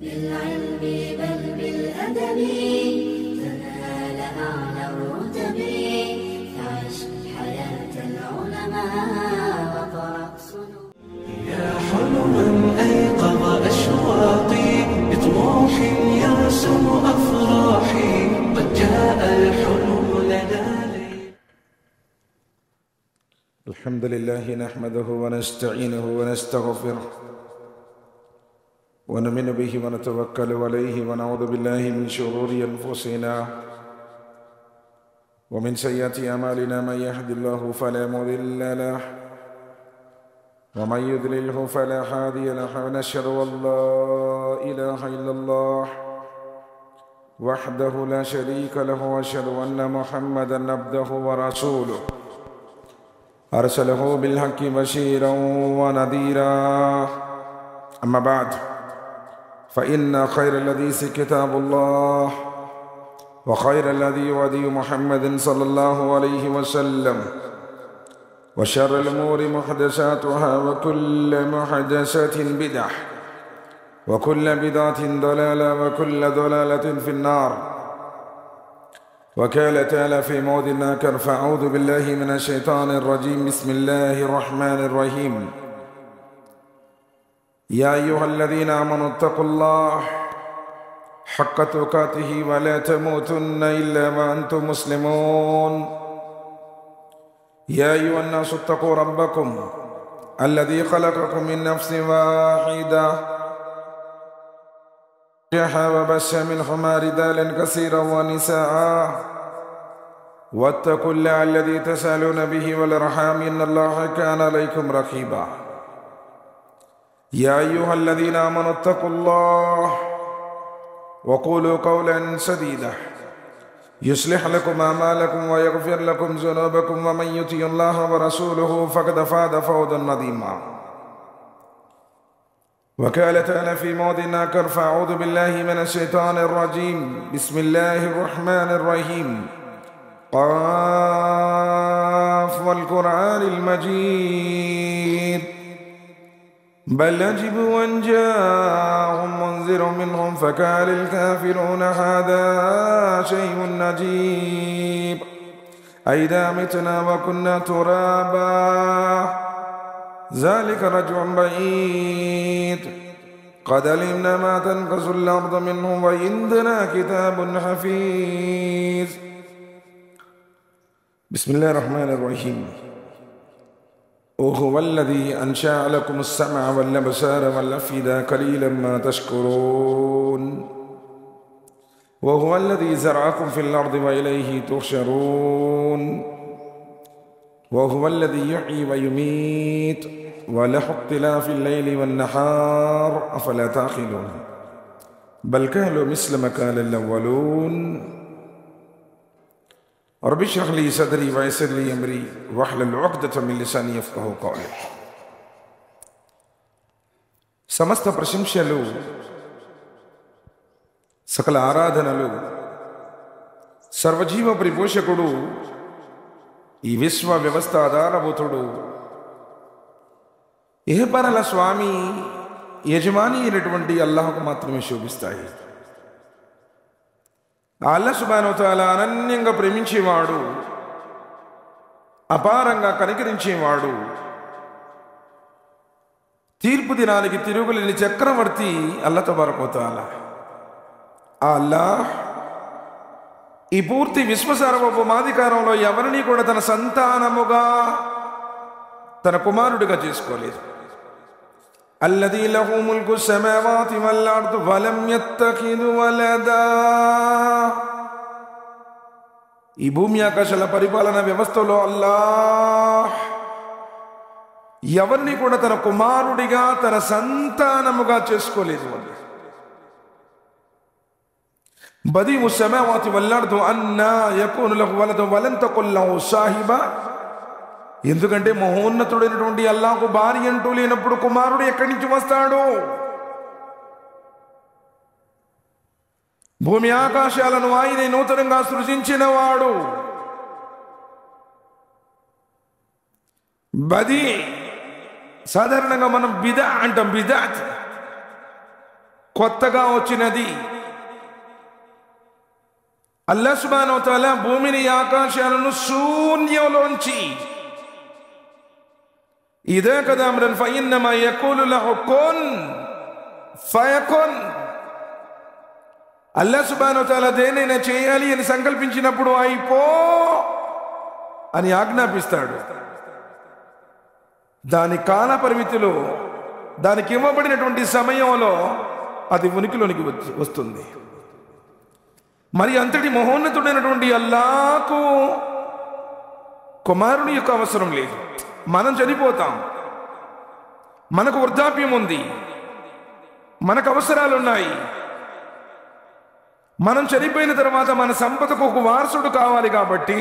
بالعلم بل بالأدب تنال أعلى الرتب فعش حياة العلماء وقرأ صنوع. يا حلما أيقظ أشواقي بطموح يرسم أفراحي قد جاء الحلم لنا. الحمد لله نحمده ونستعينه ونستغفره ونؤمن به ونتوكل عليه ونعوذ بالله من شرور أنفسنا ومن سيئات أعمالنا من يهد الله فلا مضل له ومن يضلله فلا هادي له ونشهد أن لا إله إلا الله وحده لا شريك له وأشهد أن محمدا عبده ورسوله أرسله بالحق بشيرا ونذيرا. أما بعد فإن خير الحديث كتاب الله وخير الهدي هدي محمد صلى الله عليه وسلم وشر الأمور محدثاتها وكل محدثة بدعة وكل بدعة ضلالة وكل ضلالة في النار. وقال تعالى في موضع آخر فأعوذ بالله من الشيطان الرجيم بسم الله الرحمن الرحيم يا أيها الذين آمنوا اتقوا الله حق تقاته ولا تموتن إلا وأنتم مسلمون. يا أيها الناس اتقوا ربكم الذي خلقكم من نفس واحدة وبث منهما رجالا كثيرا ونساء واتقوا الله الذي تسألون به والأرحام إن الله كان عليكم رقيبا. يا أيها الذين آمنوا اتقوا الله وقولوا قولا سديدا يصلح لكم أعمالكم ويغفر لكم ذنوبكم ومن يطع الله ورسوله فقد فاز فوزا عظيما. وقال تعالى في موضع آخر فأعوذ بالله من الشيطان الرجيم بسم الله الرحمن الرحيم قاف والقرآن المجيد بل عجبوا أن جاءهم منذر منهم فقال الكافرون هذا شيء عجيب أئذا متنا وكنا ترابا ذلك رجع بعيد قد علمنا ما تنقص الأرض منهم وعندنا كتاب حفيظ. بسم الله الرحمن الرحيم وهو الذي أنشأ لكم السمع والأبصار والأفئدة قليلا ما تشكرون وهو الذي زرعكم في الأرض وإليه تحشرون وهو الذي يحيي ويميت وله اختلاف الليل والنهار أفلا تعقلون بل كانوا مثل ما قال الأولون. رب اشرح لي صدري ويسر لي أمري واحلل عقدة من لساني يفقهوا قولي. సమస్త ప్రశంసలు సకల ఆరాధనలు సర్వజీవ పరిపోషకుడు ఈ విశ్వ వ్యవస్థ ఆధారభూతుడు ఇహపరల స్వామి యజమాని అయినటువంటి అల్లాహ్కు మాత్రమే శోభిస్తాయి. అల్లాహ్ సుబ్హానహు వ తఆలా అనన్యంగా ప్రేమించేవాడు, అపారంగా కనికరించేవాడు, తీర్పు దినానికి తిరుగులేని చక్రవర్తి అల్లాహ్ తబారక వ తఆలా. ఆ అల్లాహ్ ఈ పూర్తి విశ్వ సార్వభౌమాధికారంలో ఎవరిని కూడా తన సంతానముగా తన కుమారుడిగా చేసుకోలేదు. అల్లదీ లహు ముల్కు సమావాతి వల్ అర్దు వలం యత్తఖిదు వలదా. ఈ భూమి ఆకాశాల పరిపాలన వ్యవస్థలో అల్లాహ్ ఎవరిని కూడా తన కుమారుడిగా తన సంతానముగా చేసుకోలేదు. బదీఉ సమావాతి వల్ అర్దు అన్నా యకూను లహు వలదు వలం తకుల్ లహు సాహిబా. ఎందుకంటే మహోన్నతుడైనటువంటి అల్లాహ్కు భార్య అంటూ లేనప్పుడు కుమారుడు ఎక్కడి నుంచి వస్తాడు? భూమి ఆకాశాలను ఆయనే నూతనంగా సృజించిన వాడు. బది సాధారణంగా మనం బిదా అంటాం, బిదాత్ కొత్తగా వచ్చినది. అల్లాహ్ సుబ్హానహు వ తఆలా భూమిని ఆకాశాలను శూన్యంలోంచి ఇదా కదా అమ్రన్ ఫఇన్నమా యఖూలు లహు కున్ ఫయకున్. అల్లాహ్ సుబ్హానహు వ తఆలా దేనైనా చేయాలి అని సంకల్పించినప్పుడు అయిపో అని ఆజ్ఞాపిస్తాడు. దాని కాల పరిమితిలో, దానికి ఇవ్వబడినటువంటి సమయంలో అది ఉనికిలోనికి వస్తుంది. మరి అంతటి మహోన్నతుడైనటువంటి అల్లాహకు కుమారుని యొక్క అవసరం లేదు. మనం చనిపోతాం, మనకు వృద్ధాప్యం ఉంది, మనకు అవసరాలున్నాయి. మనం చనిపోయిన తర్వాత మన సంపదకు ఒక వారసుడు కావాలి కాబట్టి,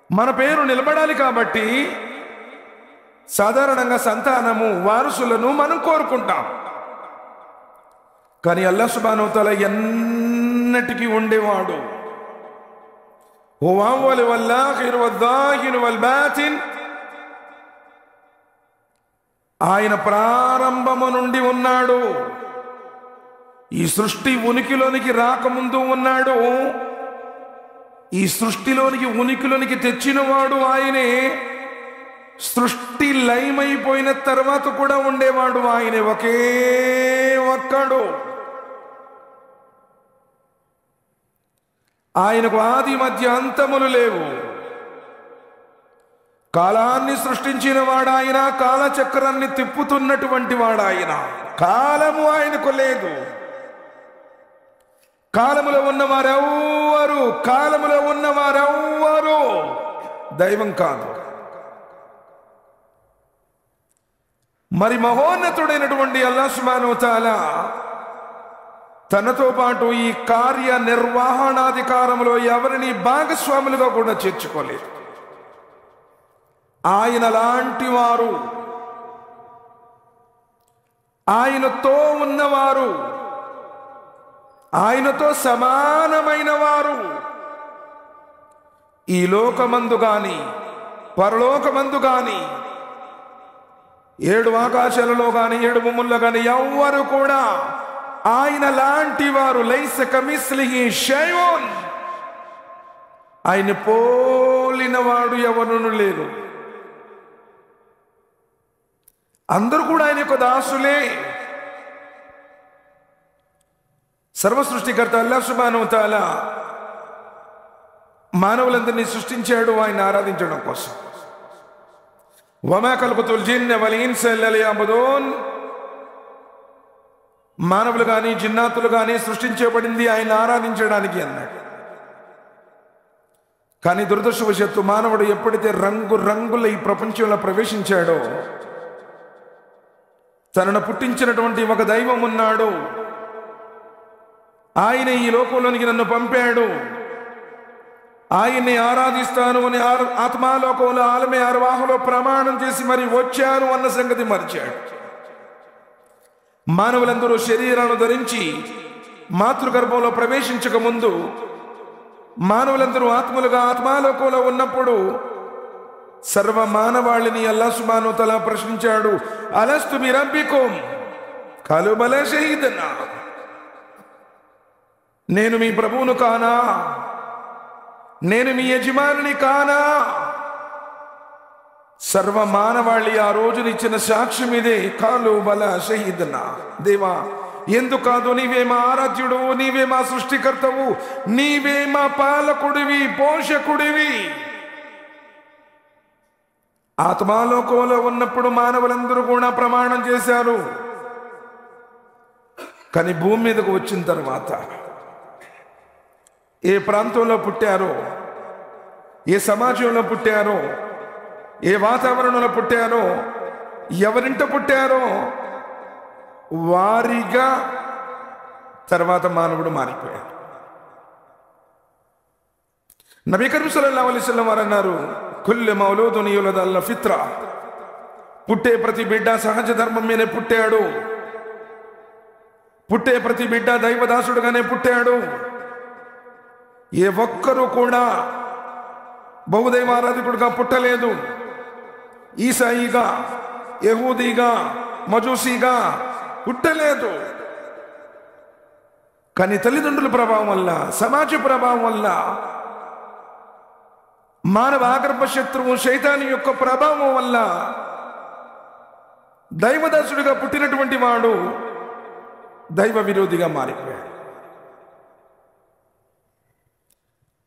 మన పేరు నిలబడాలి కాబట్టి సాధారణంగా సంతానము, వారసులను మనం కోరుకుంటాం. కానీ అల్లాహ్ సుబ్హానహు వ తఆలా ఎన్నటికీ ఉండేవాడు. హువ అవ్వల్ వల్ ఆఖిర్ వల్ జాహిర్ వల్ బాతిన్. ఆయన ప్రారంభము నుండి ఉన్నాడు. ఈ సృష్టి ఉనికిలోనికి రాకముందు ఉన్నాడు. ఈ సృష్టిలోనికి ఉనికిలోనికి తెచ్చినవాడు ఆయనే. సృష్టి లయమైపోయిన తర్వాత కూడా ఉండేవాడు ఆయనే, ఒకే ఒక్కడు. ఆయనకు ఆది మధ్య అంతములు లేవు. కాలాన్ని సృష్టించిన వాడాయన, కాలచక్రాన్ని తిప్పుతున్నటువంటి వాడాయన. కాలము ఆయనకు లేదు. కాలములో ఉన్నవారెవ్వరు దైవం కాదు. మరి మహోన్నతుడైనటువంటి అల్లాహ్ సుబ్హానహు వ తఆలా తనతో పాటు ఈ కార్య నిర్వహణాధికారంలో ఎవరిని భాగస్వాములుగా కూడా చేర్చుకోలేదు. ఆయన లాంటి వారు, ఆయనతో ఉన్నవారు, ఆయనతో సమానమైన వారు ఈ లోకమందు గాని పరలోకమందు గాని 7 ఆకాశాలలో గాని 7 భూముల్లో గాని ఎవ్వరు కూడా ఆయన లాంటి వారు, లైస కమిస్లిహి షైఉన్, ఆయన పోలిన వాడు ఎవరును లేరు. అందరూ కూడా ఆయన యొక్క దాసులే. సర్వ సృష్టికర్త అల్లాహ్ సుబ్హానహు వ తఆలా మానవులందరినీ సృష్టించాడు ఆయన ఆరాధించడం కోసం. వమా ఖల్ఖతుల్ జిన్న వల్ ఇన్స ఇల్లా లియఅబుదూన్. మానవులు కానీ జిన్నాతులు కానీ సృష్టించబడింది ఆయన ఆరాధించడానికి అన్నాడు. కానీ దురదృష్టవశాత్తు మానవుడు ఎప్పుడైతే రంగుల ఈ ప్రపంచంలో ప్రవేశించాడో, తనను పుట్టించినటువంటి ఒక దైవం ఉన్నాడు, ఆయన ఈ లోకంలోనికి నన్ను పంపాడు, ఆయన్ని ఆరాధిస్తాను అని ఆత్మాలోకంలో ఆలమే అర్వాహులో ప్రమాణం చేసి మరి వచ్చాను అన్న సంగతి మరిచాడు. మానవులందరూ శరీరాలను ధరించి మాతృగర్భంలో ప్రవేశించక ముందు మానవులందరూ ఆత్మలుగా ఆత్మాలోకంలో ఉన్నప్పుడు సర్వ మానవాళిని అల్లాహ్ సుబ్హానహు వ తఆలా ప్రశ్నించాడు, అలస్తు బిరబ్బికుం ఖాలు బలా షహీదనా. నేను మీ ప్రభువును కానా, నేను మీ యజమానిని కానా? సర్వ మానవాళి ఆ రోజున ఇచ్చిన సాక్ష్యం ఇదే, ఖాలు బలా షహీదనా. దేవా, ఎందుకు కాదు, నీవే మా ఆరాధ్యుడు, నీవే మా సృష్టికర్తవు, నీవే మా పాలకుడివి, పోషకుడివి. ఆత్మాలోకంలో ఉన్నప్పుడు మానవులందరూ కూడా ప్రమాణం చేశారు. కానీ భూమి మీదకు వచ్చిన తర్వాత ఏ ప్రాంతంలో పుట్టారో, ఏ సమాజంలో పుట్టారో, ఏ వాతావరణంలో పుట్టారో, ఎవరింట పుట్టారో వారిగా తర్వాత మానవుడు మారిపోయాడు. నబీ కరీం సల్లల్లాహు అలైహి వసల్లం వారు అన్నారు, కుల్లు మౌలూదున్ యులదు అలా ఫిత్రా. పుట్టే ప్రతి బిడ్డ సహజ ధర్మం మీదే పుట్టాడు. పుట్టే ప్రతి బిడ్డ దైవదాసుడుగానే పుట్టాడు. ఏ ఒక్కరూ కూడా బహుదైవారాధికుడుగా పుట్టలేదు. ఈసాయిగా, యహూదీగా, మజూసీగా పుట్టలేదు. కానీ తల్లిదండ్రుల ప్రభావం వల్ల, సమాజ ప్రభావం వల్ల, మానవ ఆగర్భ శత్రువు శైతాని యొక్క ప్రభావం వల్ల దైవదాసుడిగా పుట్టినటువంటి వాడు దైవ విరోధిగా మారిపోయాడు.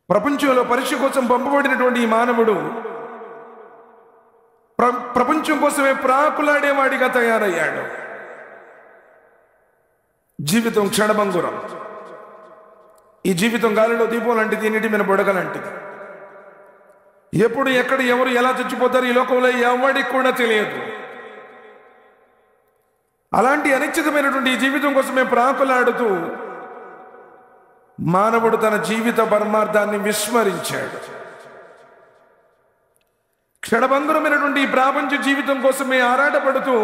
ప్రపంచంలో పరీక్ష కోసం పంపబడినటువంటి ఈ మానవుడు ప్రపంచం కోసమే ప్రాకులాడేవాడిగా తయారయ్యాడు. జీవితం క్షణభంగురం. ఈ జీవితం గాలిలో దీపం లాంటిది, నీటి మీద బొడగ లాంటిది. ఎప్పుడు ఎక్కడ ఎవరు ఎలా చచ్చిపోతారు ఈ లోకంలో ఎవడికి కూడా తెలియదు. అలాంటి అనిశ్చితమైనటువంటి ఈ జీవితం కోసమే ప్రాకులాడుతూ మానవుడు తన జీవిత పరమార్థాన్ని విస్మరించాడు. క్షణభంగురమైనటువంటి ఈ ప్రాపంచ జీవితం కోసమే ఆరాటపడుతూ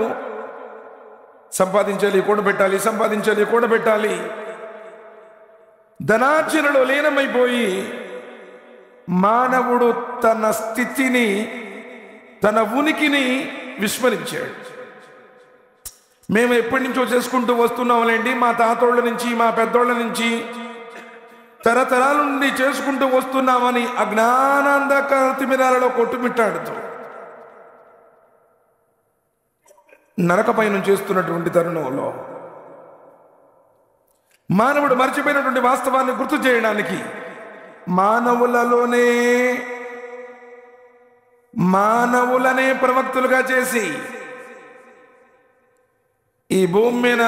సంపాదించాలి, కూడబెట్టాలి, సంపాదించాలి, కూడబెట్టాలి, ధనార్జనలో లీనమైపోయి మానవుడు తన స్థితిని, తన ఉనికిని విస్మరించాడు. మేము ఎప్పటి నుంచో చేసుకుంటూ వస్తున్నాంలేండి, మా తాతోళ్ళ నుంచి, మా పెద్దోళ్ళ నుంచి, తరతరాల నుండి చేసుకుంటూ వస్తున్నామని అజ్ఞానాంధకార తిమిరాలలో కొట్టుమిట్టాడుతూ నరకపైన చేస్తున్నటువంటి తరుణంలో మానవుడు మర్చిపోయినటువంటి వాస్తవాన్ని గుర్తు చేయడానికి మానవులనే ప్రవక్తలుగా చేసి ఈ భూమి మీద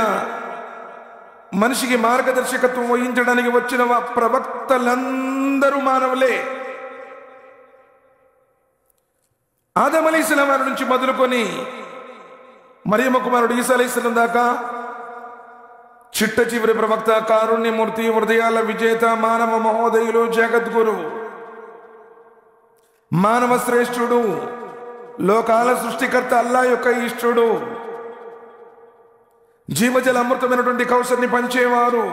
మనిషికి మార్గదర్శకత్వం వహించడానికి వచ్చిన ప్రవక్తలందరూ మానవులే. ఆదం అలైహిస్సలాం వారి నుంచి మొదలుకొని మరియమ్మ కుమారుడు ఈసా అలైహిస్సలాం దాకా చిట్ట చివరి ప్రవక్త, కారుణ్యమూర్తి, హృదయాల విజేత, మానవ మహోదయులు, జగద్గురువు, మానవ శ్రేష్ఠుడు, లోకాల సృష్టికర్త, అల్లా యొక్క ఇష్టుడు, జీవజల అమృతమైనటువంటి కౌసర్ని పంచేవారు,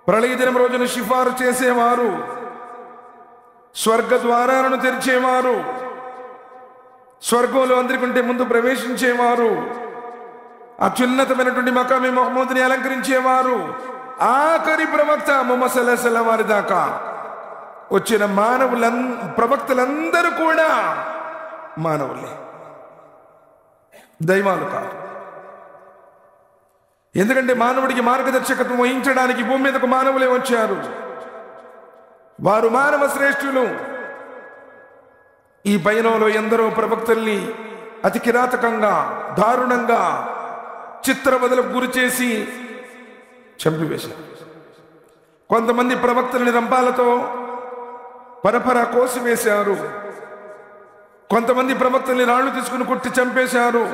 ప్రళయ దినం రోజున సిఫారు చేసేవారు, స్వర్గ ద్వారాలను తెరిచేవారు, స్వర్గంలో అందరికంటే ముందు ప్రవేశించేవారు, అత్యున్నతమైనటువంటి మకామి మహమ్మద్ని అలంకరించేవారు, ఆఖరి ప్రవక్త ముహమ్మద్ సల్లల్లాహు అలైహి వసల్లం వారి దాకా వచ్చిన ప్రవక్తలందరూ కూడా మానవులే, దైవాలు కాదు. ఎందుకంటే మానవుడికి మార్గదర్శకత్వం వహించడానికి భూమి మీదకు మానవులే వచ్చారు. వారు మానవ శ్రేష్ఠులు. ఈ పయనంలో ఎందరో ప్రవక్తల్ని అతి కిరాతకంగా, దారుణంగా, చిత్రవదలకు గురి చేసి చంపివేశారు. కొంతమంది ప్రవక్తలని రంపాలతో పరపర కోసివేశారు. కొంతమంది ప్రవక్తల్ని రాళ్లు తీసుకుని కొట్టి చంపేశారు.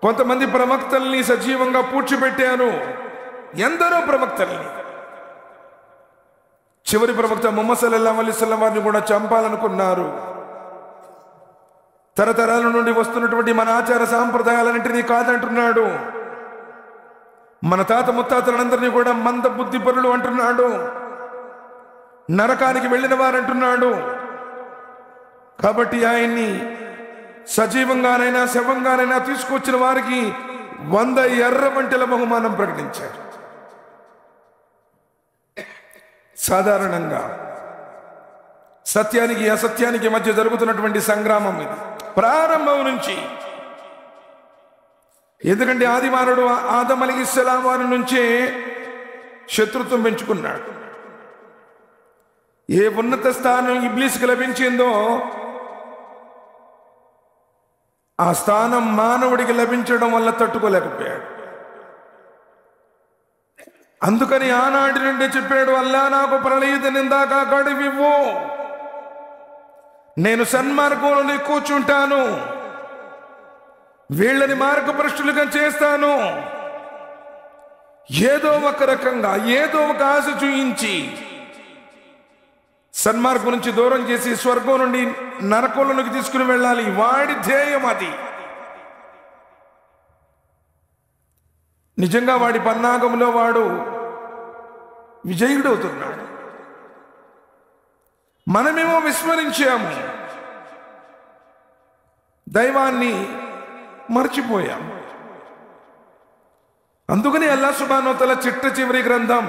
కొంతమంది ప్రవక్తల్ని సజీవంగా పూడ్చిపెట్టారు. ఎందరో ప్రవక్తల్ని. చివరి ప్రవక్త ముహమ్మద్ సల్లల్లాహు అలైహి వసల్లం వారిని కూడా చంపాలనుకున్నారు. తరతరాల నుండి వస్తున్నటువంటి మన ఆచార సాంప్రదాయాలన్నింటినీ కాదంటున్నాడు. మన తాత ముత్తాతలందరినీ కూడా మంద బుద్ధి పరులు అంటున్నాడు. నరకానికి వెళ్ళిన వారంటున్నాడు. కాబట్టి ఆయన్ని సజీవంగానైనా శవంగానైనా తీసుకొచ్చిన వారికి 100 ఎర్ర వంటల బహుమానం ప్రకటించారు. సాధారణంగా సత్యానికి అసత్యానికి మధ్య జరుగుతున్నటువంటి సంగ్రామం ఇది ప్రారంభం నుంచి. ఎందుకంటే ఆదిమానవుడు ఆదం అలైహిస్సలాం వారి నుంచే శత్రుత్వం పెంచుకున్నాడు. ఏ ఉన్నత స్థానం ఇబ్లీస్కి లభించిందో ఆ స్థానం మానవుడికి లభించడం వల్ల తట్టుకోలేకపోయాడు. అందుకని ఆనాటి నుండి చెప్పాడు, అల్లా నాకు ప్రళయితనిందాక గడువివ్వు, నేను సన్మార్గంలో కూర్చుంటాను, వీళ్ళని మార్గభ్రష్టులుగా చేస్తాను. ఏదో ఒక రకంగా, ఏదో ఒక ఆశ చూయించి సన్మార్గం నుంచి దూరం చేసి స్వర్గం నుండి నరకంలోకి తీసుకుని వెళ్ళాలి. వాడి ధ్యేయం అది. నిజంగా వాడి పన్నాగంలో వాడు విజయుడవుతున్నాడు. మనమేమో విస్మరించాము, దైవాన్ని మర్చిపోయాము. అందుకని అల్లాహ్ సుబ్హానహు వ తఆలా చిట్ట చివరి గ్రంథం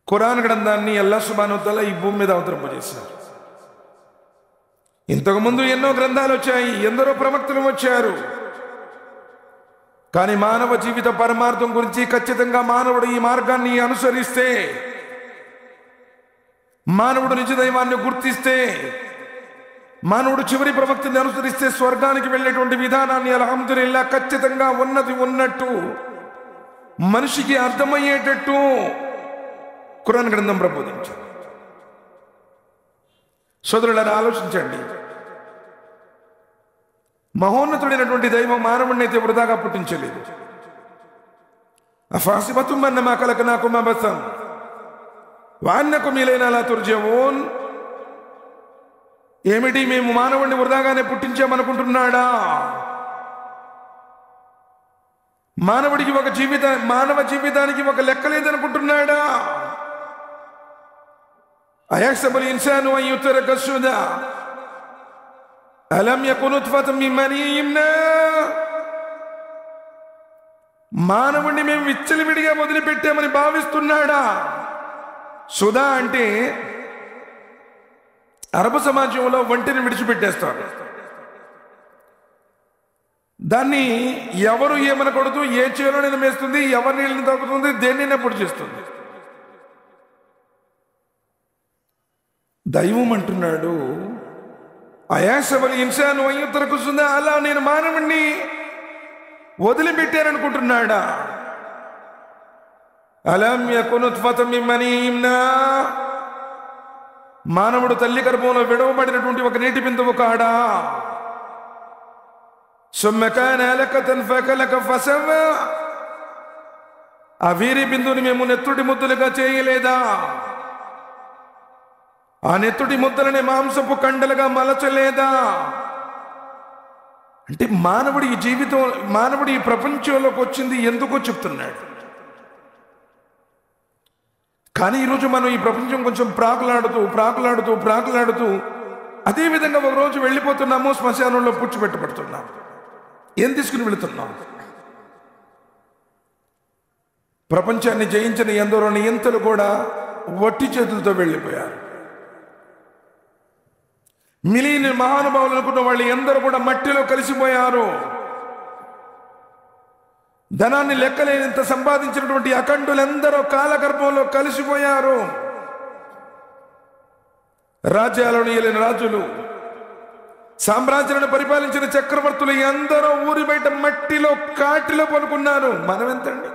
ఖురాన్ గ్రంథాన్ని అల్లాహ్ సుబ్హానహు వ తఆలా ఈ భూమి మీద అవతరింపజేశారు. ఇంతకుముందు ఎన్నో గ్రంథాలు వచ్చాయి, ఎందరో ప్రవక్తలు వచ్చారు. కానీ మానవ జీవిత పరమార్థం గురించి ఖచ్చితంగా మానవుడు ఈ మార్గాన్ని అనుసరిస్తే, మానవుడు నిజ దైవాన్ని గుర్తిస్తే, మానవుడు చివరి ప్రవక్తని అనుసరిస్తే స్వర్గానికి వెళ్ళేటువంటి విధానాన్ని అల్హమ్దులిల్లాహ్ ఖచ్చితంగా ఉన్నది ఉన్నట్టు మనిషికి అర్థమయ్యేటట్టు ఖురాన్ గ్రంథం ప్రబోధించారు. సోదరులారా, ఆలోచించండి. మహోన్నతుడైనటువంటి దైవం మానవుడిని అయితే వృధాగా పుట్టించలేదు. అఫహసిబతుం అన్నమా ఖలఖనాకుం అబసన్ వఅన్నకుం ఇలైనా లా తుర్జఊన్. ఏమిటి, మేము మానవుడిని వృధాగానే పుట్టించామనుకుంటున్నాడా? మానవ జీవితానికి ఒక లెక్క లేదనుకుంటున్నాడా? అయహ్సబుల్ ఇన్సాను అన్ యుత్రక సుదా అలం యకున్ నుత్ఫతన్ మిన్ మనీయిన్ యమ్నా. మానవుణ్ణి మేము విచ్చలవిడిగా వదిలిపెట్టామని భావిస్తున్నాడా? సుధా అంటే అరబు సమాజంలో వంటిని విడిచిపెట్టేస్తారు. దాన్ని ఎవరు ఏమనకూడదు, ఏ చేలోనైనా మేస్తుంది, ఎవరి నీళ్ళని తాగుతుంది, దేన్నైనా పొడి చేస్తుంది. దైవం అంటున్నాడు, అయాసబల్ ఇన్సాను అన్ యుత్రక సుదా, అలా నేను మానవుణ్ణి వదిలిపెట్టారనుకుంటున్నాడా? అలం యకున్ నుత్ఫతన్ మిన్ మనీయిన్ యమ్నా. మానవుడు తల్లి గర్భంలో విడవబడినటువంటి ఒక నీటి బిందువు కాడా? సుమ్మ కాన అలకతన్ ఫఖలక ఫసవ్వా. ఆ వీరి బిందువుని మేము నెత్తుటి ముద్దలుగా చేయలేదా? ఆ నెత్తుటి ముద్దలని మాంసపు కండలుగా మలచలేదా? అంటే మానవుడు ఈ ప్రపంచంలోకి వచ్చింది ఎందుకో చెప్తున్నాడు. కానీ ఈరోజు మనం ఈ ప్రపంచం కొంచెం ప్రాకులాడుతూ అదేవిధంగా ఒక రోజు వెళ్ళిపోతున్నాము, శ్మశానంలో పూడ్చిపెట్టబడుతున్నాం. ఏం తీసుకుని వెళుతున్నాం? ప్రపంచాన్ని జయించిన ఎందరో నియంతలు కూడా వట్టి చేతులతో వెళ్ళిపోయారు. మిలియన్ మహానుభావులు అనుకున్న వాళ్ళు ఎందరూ కూడా మట్టిలో కలిసిపోయారు. ధనాన్ని లెక్కలేనంత సంపాదించినటువంటి అఖండులందరూ కాలగర్భంలో కలిసిపోయారు. రాజ్యాలను ఏలిన రాజులు, సామ్రాజ్యాలను పరిపాలించిన చక్రవర్తులు ఎందరో ఊరి బయట మట్టిలో కాటిలో పడుకున్నారు. మనం ఎంతండి?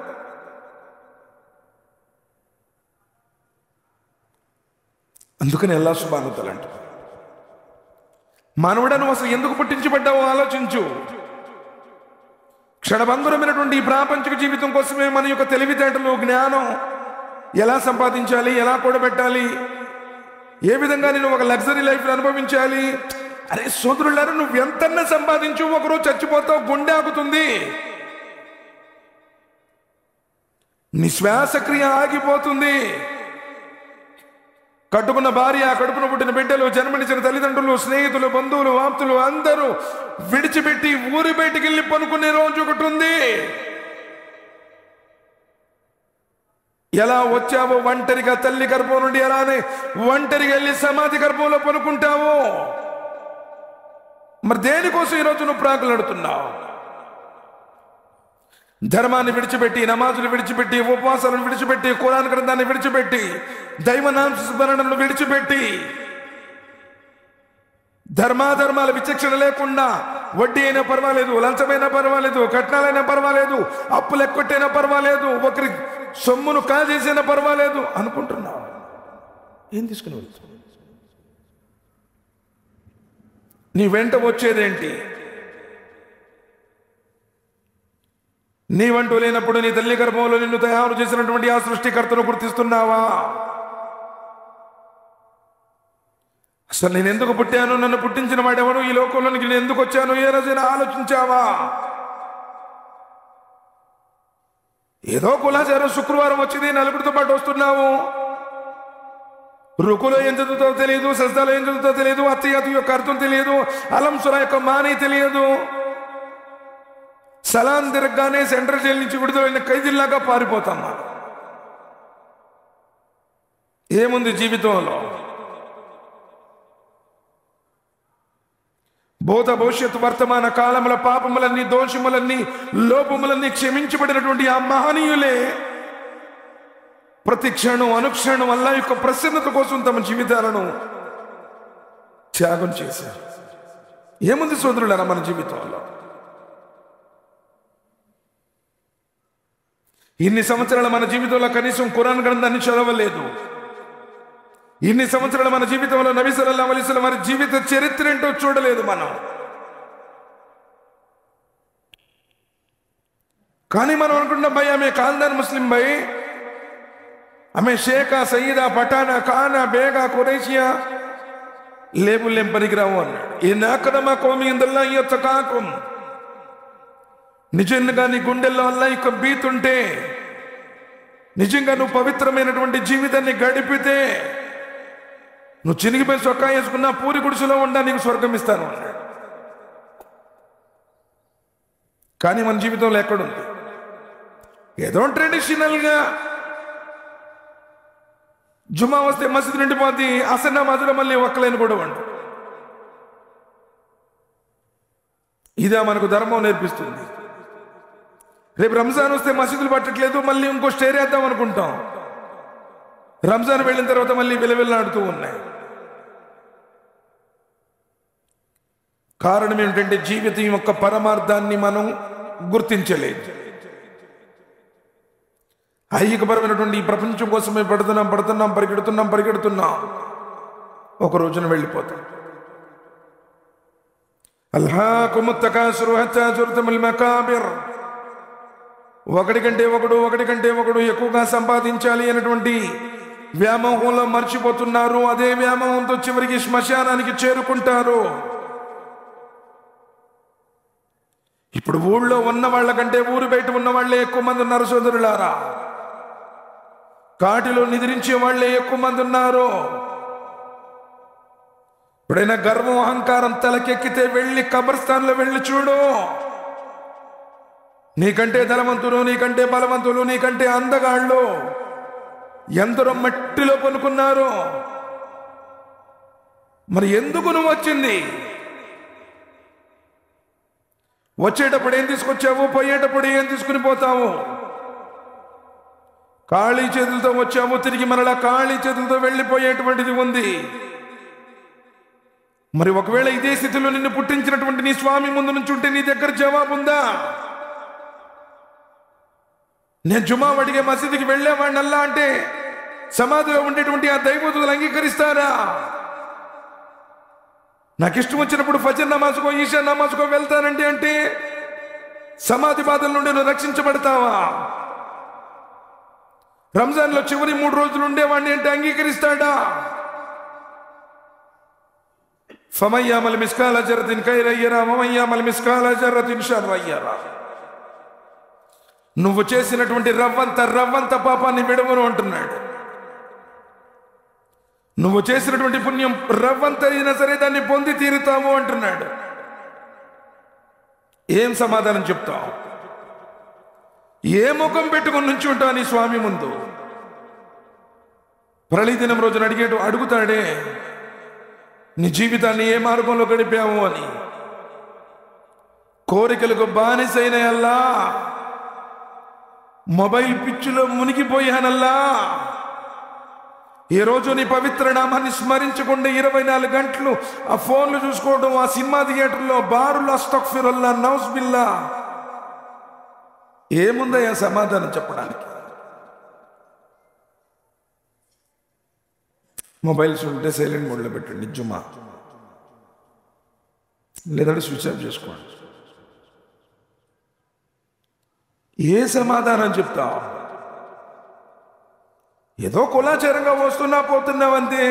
అందుకని అల్లాహ్ సుబ్హానహు వ తఆలా అంటాడు, మానవుడను అసలు ఎందుకు పుట్టించబడ్డావో ఆలోచించు. క్షణభంగురమైనటువంటి ఈ ప్రాపంచిక జీవితం కోసమే మన యొక్క తెలివితేటలు, జ్ఞానం ఎలా సంపాదించాలి, ఎలా కూడబెట్టాలి, ఏ విధంగా నేను ఒక లగ్జరీ లైఫ్ అనుభవించాలి. అరే సోదరులారా, నువ్వు ఎంతన్నా సంపాదించు, ఒకరోజు చచ్చిపోతావు, గుండె ఆగుతుంది, నీ శ్వాసక్రియ ఆగిపోతుంది. కట్టుకున్న భార్య, కడుపున పుట్టిన బిడ్డలు, జన్మనిచ్చిన తల్లిదండ్రులు, స్నేహితులు, బంధువులు, ఆప్తులు అందరూ విడిచిపెట్టి ఊరి బయటికి వెళ్ళి పనుకునే రోజు ఒకటి ఉంది. ఎలా వచ్చావో ఒంటరిగా తల్లి గర్భం నుండి అలానే ఒంటరిగా వెళ్ళి సమాధి గర్భంలో పనుకుంటావు. మరి దేనికోసం ఈరోజు నువ్వు ప్రాకులాడుతున్నావు? ధర్మాన్ని విడిచిపెట్టి, నమాజులు విడిచిపెట్టి, ఉపవాసాలను విడిచిపెట్టి, ఖురాన్ గ్రంథాన్ని విడిచిపెట్టి, దైవనామ స్మరణను విడిచిపెట్టి, ధర్మాధర్మాల విచక్షణ లేకుండా వడ్డీ అయినా పర్వాలేదు, లంచమైనా పర్వాలేదు, కట్నాలైనా పర్వాలేదు, అప్పులు ఎక్కొట్టైనా పర్వాలేదు, ఒకరి సొమ్మును కాజేసైనా పర్వాలేదు అనుకుంటున్నావు. ఏం తీసుకుని వెళ్తావు? నీ వెంట వచ్చేదేంటి? నీవంటూ లేనప్పుడు నీ తల్లి గర్భంలో నిన్ను తయారు చేసినటువంటి ఆ సృష్టికర్తను గుర్తిస్తున్నావా? అసలు నేను ఎందుకు పుట్టాను, నన్ను పుట్టించిన వాడెవరు, ఈ లోకంలోనికి నేను ఎందుకు వచ్చాను, ఏ రోజైనా ఆలోచించావా? ఏదో కులాచారం, శుక్రవారం వచ్చింది, నలుగురితో పాటు వస్తున్నావు, రుకులో ఏం చదువుతావో తెలియదు, సజ్దాలో ఏం చదువుతావో తెలియదు, అత్తయ్యతు యొక్క అర్థం తెలియదు, అలం సురా యొక్క మానే తెలియదు, సలాం తిరగగానే సెంట్రల్ జైలు నుంచి విడుదలైన ఖైదీల్లాగా పారిపోతాం. ఏముంది జీవితంలో? భూత భవిష్యత్తు వర్తమాన కాలముల పాపములన్నీ, దోషములన్నీ, లోపములన్నీ క్షమించబడినటువంటి ఆ మహనీయులే ప్రతి క్షణం అనుక్షణం అల్లా యొక్క ప్రసన్నత కోసం తమ జీవితాలను త్యాగం చేశారు. ఏముంది సోదరులారా మన జీవితంలో? ఇన్ని సంవత్సరాలు మన జీవితంలో కనీసం ఖురాన్ గ్రంథాన్ని చదవలేదు. ఇన్ని సంవత్సరాలు మన జీవితంలో నబీ సల్లల్లాహు అలైహి వసల్లం వారి జీవిత చరిత్ర ఏంటో చూడలేదు మనం. కానీ మనం అనుకుంటున్నాం, భయ్ ఆమె ఖాన్దాన్ ముస్లిం భయ్, ఆమె షేకా, సయ్యిదా, పఠానా, ఖానా, బేగా, ఖురైషియా, లేబుల్లేం పనికిరావు అన్నాడు. ఈ నాకదమా కోమి ఇందల్లా ఇయత్తకాకుం, నిజంగా నీ గుండెల్లో అల్లా యొక్క బీతుంటే, నిజంగా నువ్వు పవిత్రమైనటువంటి జీవితాన్ని గడిపితే, నువ్వు చినిగిపోయి సొక్కా వేసుకున్నా పూరి గుడిసెలో ఉండా నీకు స్వర్గం ఇస్తాను అన్నాడు. కానీ మన జీవితంలో ఎక్కడుంది? ఏదో ట్రెడిషనల్గా జుమా వస్తే మసీదు నిండిపోద్ది, అసన్న మధుర మళ్ళీ ఒక్కలేని కూడా వండు. ఇదా మనకు ధర్మం నేర్పిస్తుంది? రేపు రంజాన్ వస్తే మసీదులు పట్టట్లేదు, మళ్ళీ ఇంకో స్టేర్ వేద్దాం అనుకుంటాం. రంజాన్ వెళ్ళిన తర్వాత మళ్ళీ విలవిల్లాడుతూ ఉన్నాయి. కారణం ఏమిటంటే జీవితం యొక్క పరమార్థాన్ని మనం గుర్తించలేదు. ఐహికపరమైనటువంటి ఈ ప్రపంచం కోసమే పరిగెడుతున్నాం. ఒక రోజున వెళ్ళిపోతాం. అల్హాకుముత్ తకాసురు హత్తా జుర్తుముల్ మకాబిర్, ఒకటి కంటే ఒకడు ఎక్కువగా సంపాదించాలి అనేటువంటి వ్యామోహంలో మర్చిపోతున్నారు. అదే వ్యామోహంతో చివరికి శ్మశానానికి చేరుకుంటారు. ఇప్పుడు ఊళ్ళో ఉన్న వాళ్ళ కంటే ఊరు బయట ఉన్న వాళ్ళే ఎక్కువ మంది ఉన్నారు సోదరులారా. కాటిలో నిద్రించే వాళ్ళే ఎక్కువ మంది ఉన్నారు. ఎప్పుడైనా గర్వం అహంకారం తలకెక్కితే వెళ్ళి కబర్స్థాన్లో వెళ్ళి చూడు. నీకంటే ధనవంతులు, నీకంటే బలవంతులు, నీకంటే అందగాళ్ళు ఎందరో మట్టిలో పనుకున్నారు. మరి ఎందుకు నువ్వు వచ్చింది? వచ్చేటప్పుడు ఏం తీసుకొచ్చావు, పోయేటప్పుడు ఏం తీసుకుని పోతావు? ఖాళీ చేతులతో వచ్చాము, తిరిగి మరలా ఖాళీ చేతులతో వెళ్ళిపోయేటువంటిది ఉంది. మరి ఒకవేళ ఇదే స్థితిలో నిన్ను పుట్టించినటువంటి నీ స్వామి ముందు నుంచి ఉంటే నీ దగ్గర జవాబు ఉందా? నేను జుమా అడిగే మసీదుకి వెళ్ళేవాడిని అల్లా అంటే సమాధిలో ఉండేటువంటి ఆ దైవదూతలు అంగీకరిస్తారా? నాకు ఇష్టం వచ్చినప్పుడు ఫజర్ నమాజ్కో, ఈశా నమాజ్కో వెళ్తానండి అంటే సమాధి బాధల నుండి నువ్వు రక్షించబడతావా? రంజాన్లో చివరి 3 రోజులు ఉండేవాడిని అంటే అంగీకరిస్తాడా? ఫమయ్యామల్ మిస్కాల జర్రతిన్ ఖైరయ్యరా మమయ్యామల్ మిస్కాల జర్రతిన్ షర్రయ్యరా. నువ్వు చేసినటువంటి రవ్వంత పాపాన్ని విడవను అంటున్నాడు. నువ్వు చేసినటువంటి పుణ్యం రవ్వంత అయినా సరే దాన్ని పొంది తీరుతాము అంటున్నాడు. ఏం సమాధానం చెప్తావు? ఏ ముఖం పెట్టుకుని నుంచి ఉంటావు నీ స్వామి ముందు? ప్రళయదినం రోజున అడుగుతాడే నీ జీవితాన్ని ఏ మార్గంలో గడిపాము అని. కోరికలకు బానిసైన అల్లా, మొబైల్ పిచ్చిలో మునిగిపోయానల్లా, ఈ రోజు నీ పవిత్ర నామాన్ని స్మరించకుండా 24 గంటలు ఆ ఫోన్లు చూసుకోవడం, ఆ సినిమా థియేటర్లో బారులు, అస్తగ్ఫిరుల్లా, నౌజ్ బిల్లా. ఏముందయ్యా సమాధానం చెప్పడానికి? మొబైల్స్ ఉంటే సైలెంట్ మోడ్లో పెట్టండి జుమా, లేదంటే స్విచ్ ఆఫ్ చేసుకోండి. ఏ సమాధానం చెప్తావు? ఏదో కులాచారంగా వస్తున్నా పోతున్నావంతే.